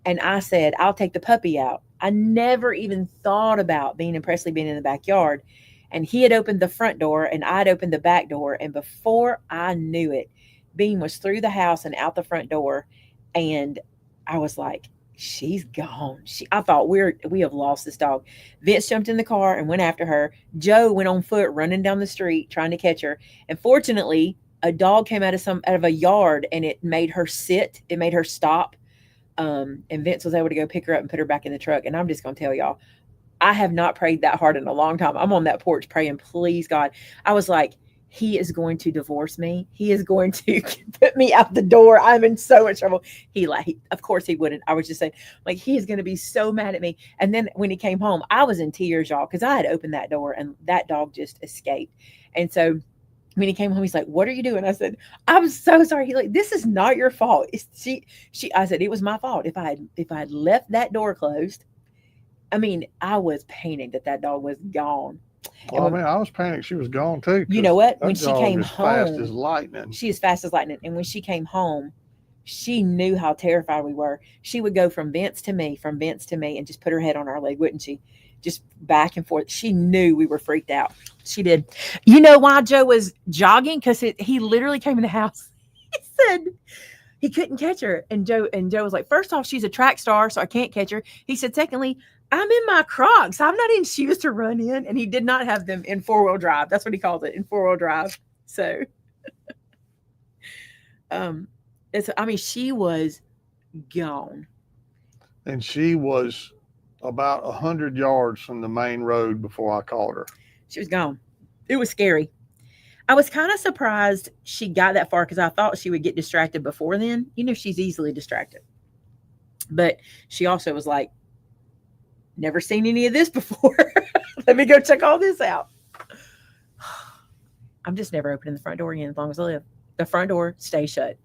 And I said, I'll take the puppy out. I never even thought about Bean and Presley being in the backyard. And he had opened the front door, and I'd opened the back door. And before I knew it, Bean was through the house and out the front door. And I was like, she's gone. I thought we have lost this dog. Vince jumped in the car and went after her. Joe went on foot running down the street trying to catch her. And fortunately, a dog came out of a yard, and it made her sit. It made her stop. And Vince was able to go pick her up and put her back in the truck. And I'm just going to tell y'all, I have not prayed that hard in a long time. I'm on that porch praying, please, God. I was like, he is going to divorce me. He is going to put me out the door. I'm in so much trouble. Of course he wouldn't. I was just saying, like, he is going to be so mad at me. And then when he came home, I was in tears, y'all, because I had opened that door and that dog just escaped. And so when he came home, he's like, what are you doing? I said, I'm so sorry. He's like, this is not your fault. I said, it was my fault. If I had left that door closed, I mean, I was panicked that dog was gone. Well, I mean, I was panicked she was gone too. You know what? When she came home, fast as lightning. She is fast as lightning. And when she came home, she knew how terrified we were. She would go from Vince to me, and just put her head on our leg, wouldn't she? Just back and forth. She knew we were freaked out. She did. You know why Joe was jogging? Because he literally came in the house. He said he couldn't catch her. And Joe was like, first off, she's a track star, so I can't catch her. He said, secondly, I'm in my Crocs. I'm not in shoes to run in. And he did not have them in 4-wheel drive. That's what he called it, in 4-wheel drive. So, she was gone. And she was about 100 yards from the main road before I called her. She was gone. It was scary. I was kind of surprised she got that far because I thought she would get distracted before then. You know, she's easily distracted. But she also was like, never seen any of this before. Let me go check all this out. I'm just never opening the front door again as long as I live. The front door stays shut.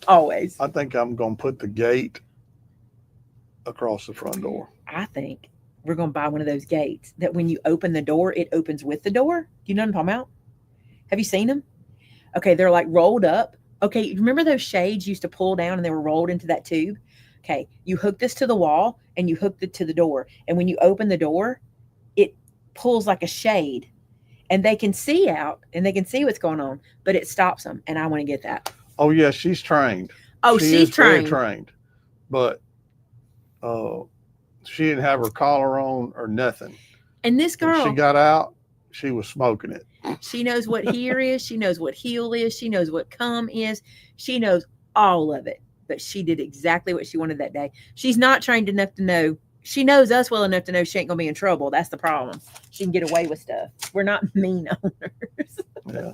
Always. I think I'm going to put the gate across the front door. I think we're going to buy one of those gates that when you open the door, it opens with the door. Do you know what I'm talking about? Have you seen them? Okay, they're like rolled up. Okay, remember those shades you used to pull down and they were rolled into that tube? Okay, you hook this to the wall and you hook it to the door. And when you open the door, it pulls like a shade and they can see out and they can see what's going on, but it stops them. And I want to get that. Oh yeah, she's trained. Oh, She she's is very trained. trained, but she didn't have her collar on or nothing. And this When she girl, got out, she was smoking it. she knows what here is. She knows what heel is. She knows what come is. She knows all of it. But she did exactly what she wanted that day. She's not trained enough to know. She knows us well enough to know she ain't going to be in trouble. That's the problem. She can get away with stuff. We're not mean owners. Yeah.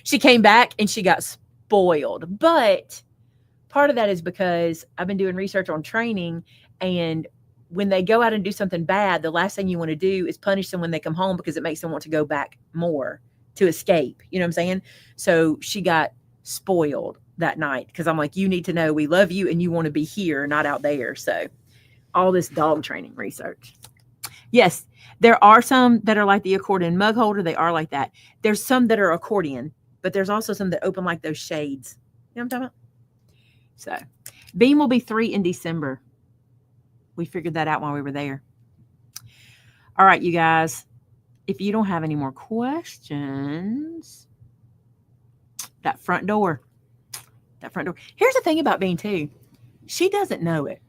She came back and she got spoiled. But part of that is because I've been doing research on training, and when they go out and do something bad, the last thing you want to do is punish them when they come home because it makes them want to go back more to escape. You know what I'm saying? So she got spoiled that night because I'm like, you need to know we love you and you want to be here, not out there. So all this dog training research. Yes, there are some that are like the accordion mug holder. They are like that. There's some that are accordion, but there's also some that open like those shades. You know what I'm talking about? So Beam will be 3 in December. We figured that out while we were there. All right, you guys, if you don't have any more questions, that front door. Here's the thing about Bean too. She doesn't know it.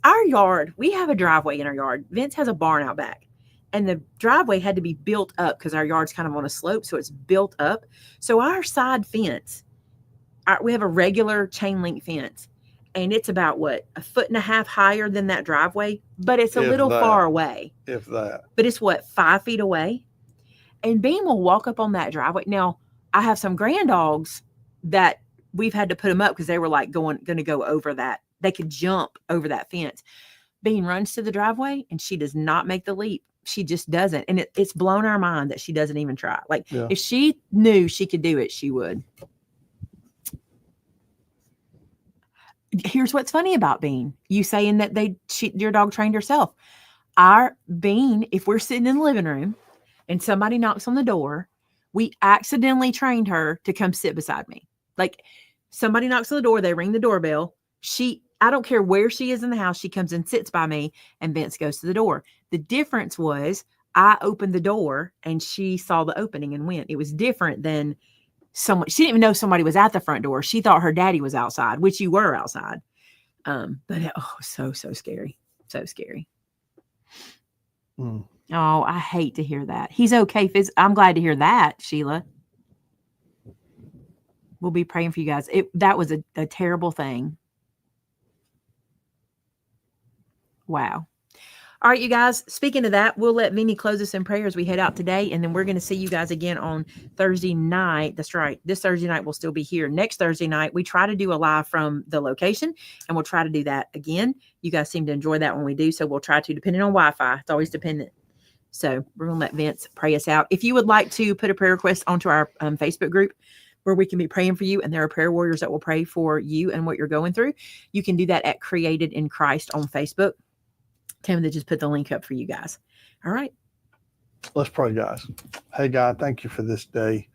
Our yard, we have a driveway in our yard. Vince has a barn out back. And the driveway had to be built up because our yard's kind of on a slope. So it's built up. So our side fence, we have a regular chain link fence. And it's about, what, 1.5 feet higher than that driveway? But it's a little far away. If that. But it's, what, 5 feet away? And Bean will walk up on that driveway. Now, I have some grand dogs that we've had to put them up because they were like going to go over that. They could jump over that fence. Bean runs to the driveway and she does not make the leap. She just doesn't. And it's blown our mind that she doesn't even try. Like, if she knew she could do it, she would. Here's what's funny about Bean. You saying that your dog trained herself. Our Bean, if we're sitting in the living room and somebody knocks on the door, we accidentally trained her to come sit beside me. Like, somebody knocks on the door, they ring the doorbell. I don't care where she is in the house, she comes and sits by me, and Vince goes to the door. The difference was I opened the door and she saw the opening and went. It was different than someone. She didn't even know somebody was at the front door. She thought her daddy was outside, which you were outside. But so scary. So scary. Oh, I hate to hear that. He's okay. I'm glad to hear that, Sheila. We'll be praying for you guys. That was a terrible thing. Wow. All right, you guys, speaking of that, we'll let Vinny close us in prayer as we head out today, and then we're going to see you guys again on Thursday night. That's right. This Thursday night, we'll still be here. Next Thursday night, we try to do a live from the location, and we'll try to do that again. You guys seem to enjoy that when we do, so we'll try to, depending on Wi-Fi. It's always dependent. So we're going to let Vince pray us out. If you would like to put a prayer request onto our Facebook group, where we can be praying for you, and there are prayer warriors that will pray for you and what you're going through, you can do that at Created in Christ on Facebook. Timothy just put the link up for you guys. All right. Let's pray, guys. Hey, God, thank you for this day.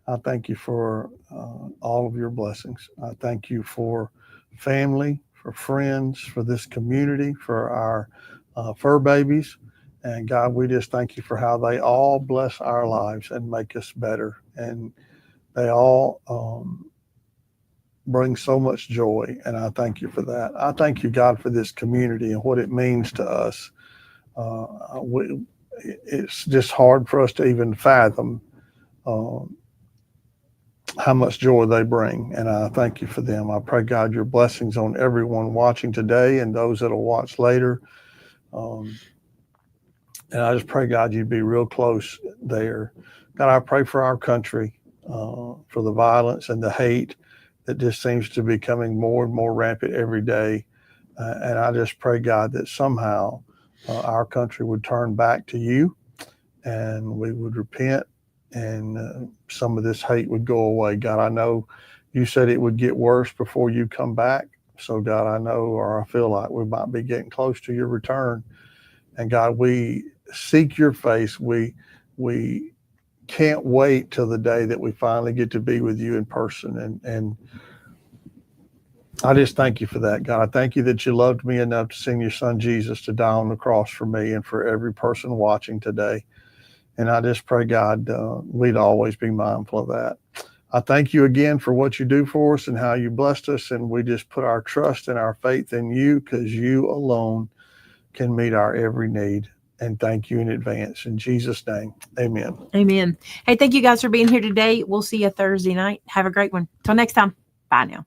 I thank you for all of your blessings. I thank you for family, for friends, for this community, for our fur babies. And God, we just thank you for how they all bless our lives and make us better. And they all bring so much joy, and I thank you for that. I thank you, God, for this community and what it means to us. It's just hard for us to even fathom how much joy they bring, and I thank you for them. I pray, God, your blessings on everyone watching today and those that will watch later. And I just pray, God, you'd be real close there. God, I pray for our country, for the violence and the hate that just seems to be becoming more and more rampant every day. And I just pray, God, that somehow our country would turn back to you and we would repent, and some of this hate would go away. God, I know you said it would get worse before you come back. So, God, I know, or I feel like we might be getting close to your return. And, God, we seek your face. We can't wait till the day that we finally get to be with you in person. And I just thank you for that, God. I thank you that you loved me enough to send your son Jesus to die on the cross for me and for every person watching today. And I just pray, God, we'd always be mindful of that. I thank you again for what you do for us and how you blessed us. And we just put our trust and our faith in you because you alone can meet our every need. And thank you in advance. In Jesus' name, amen. Amen. Hey, thank you guys for being here today. We'll see you Thursday night. Have a great one. Till next time. Bye now.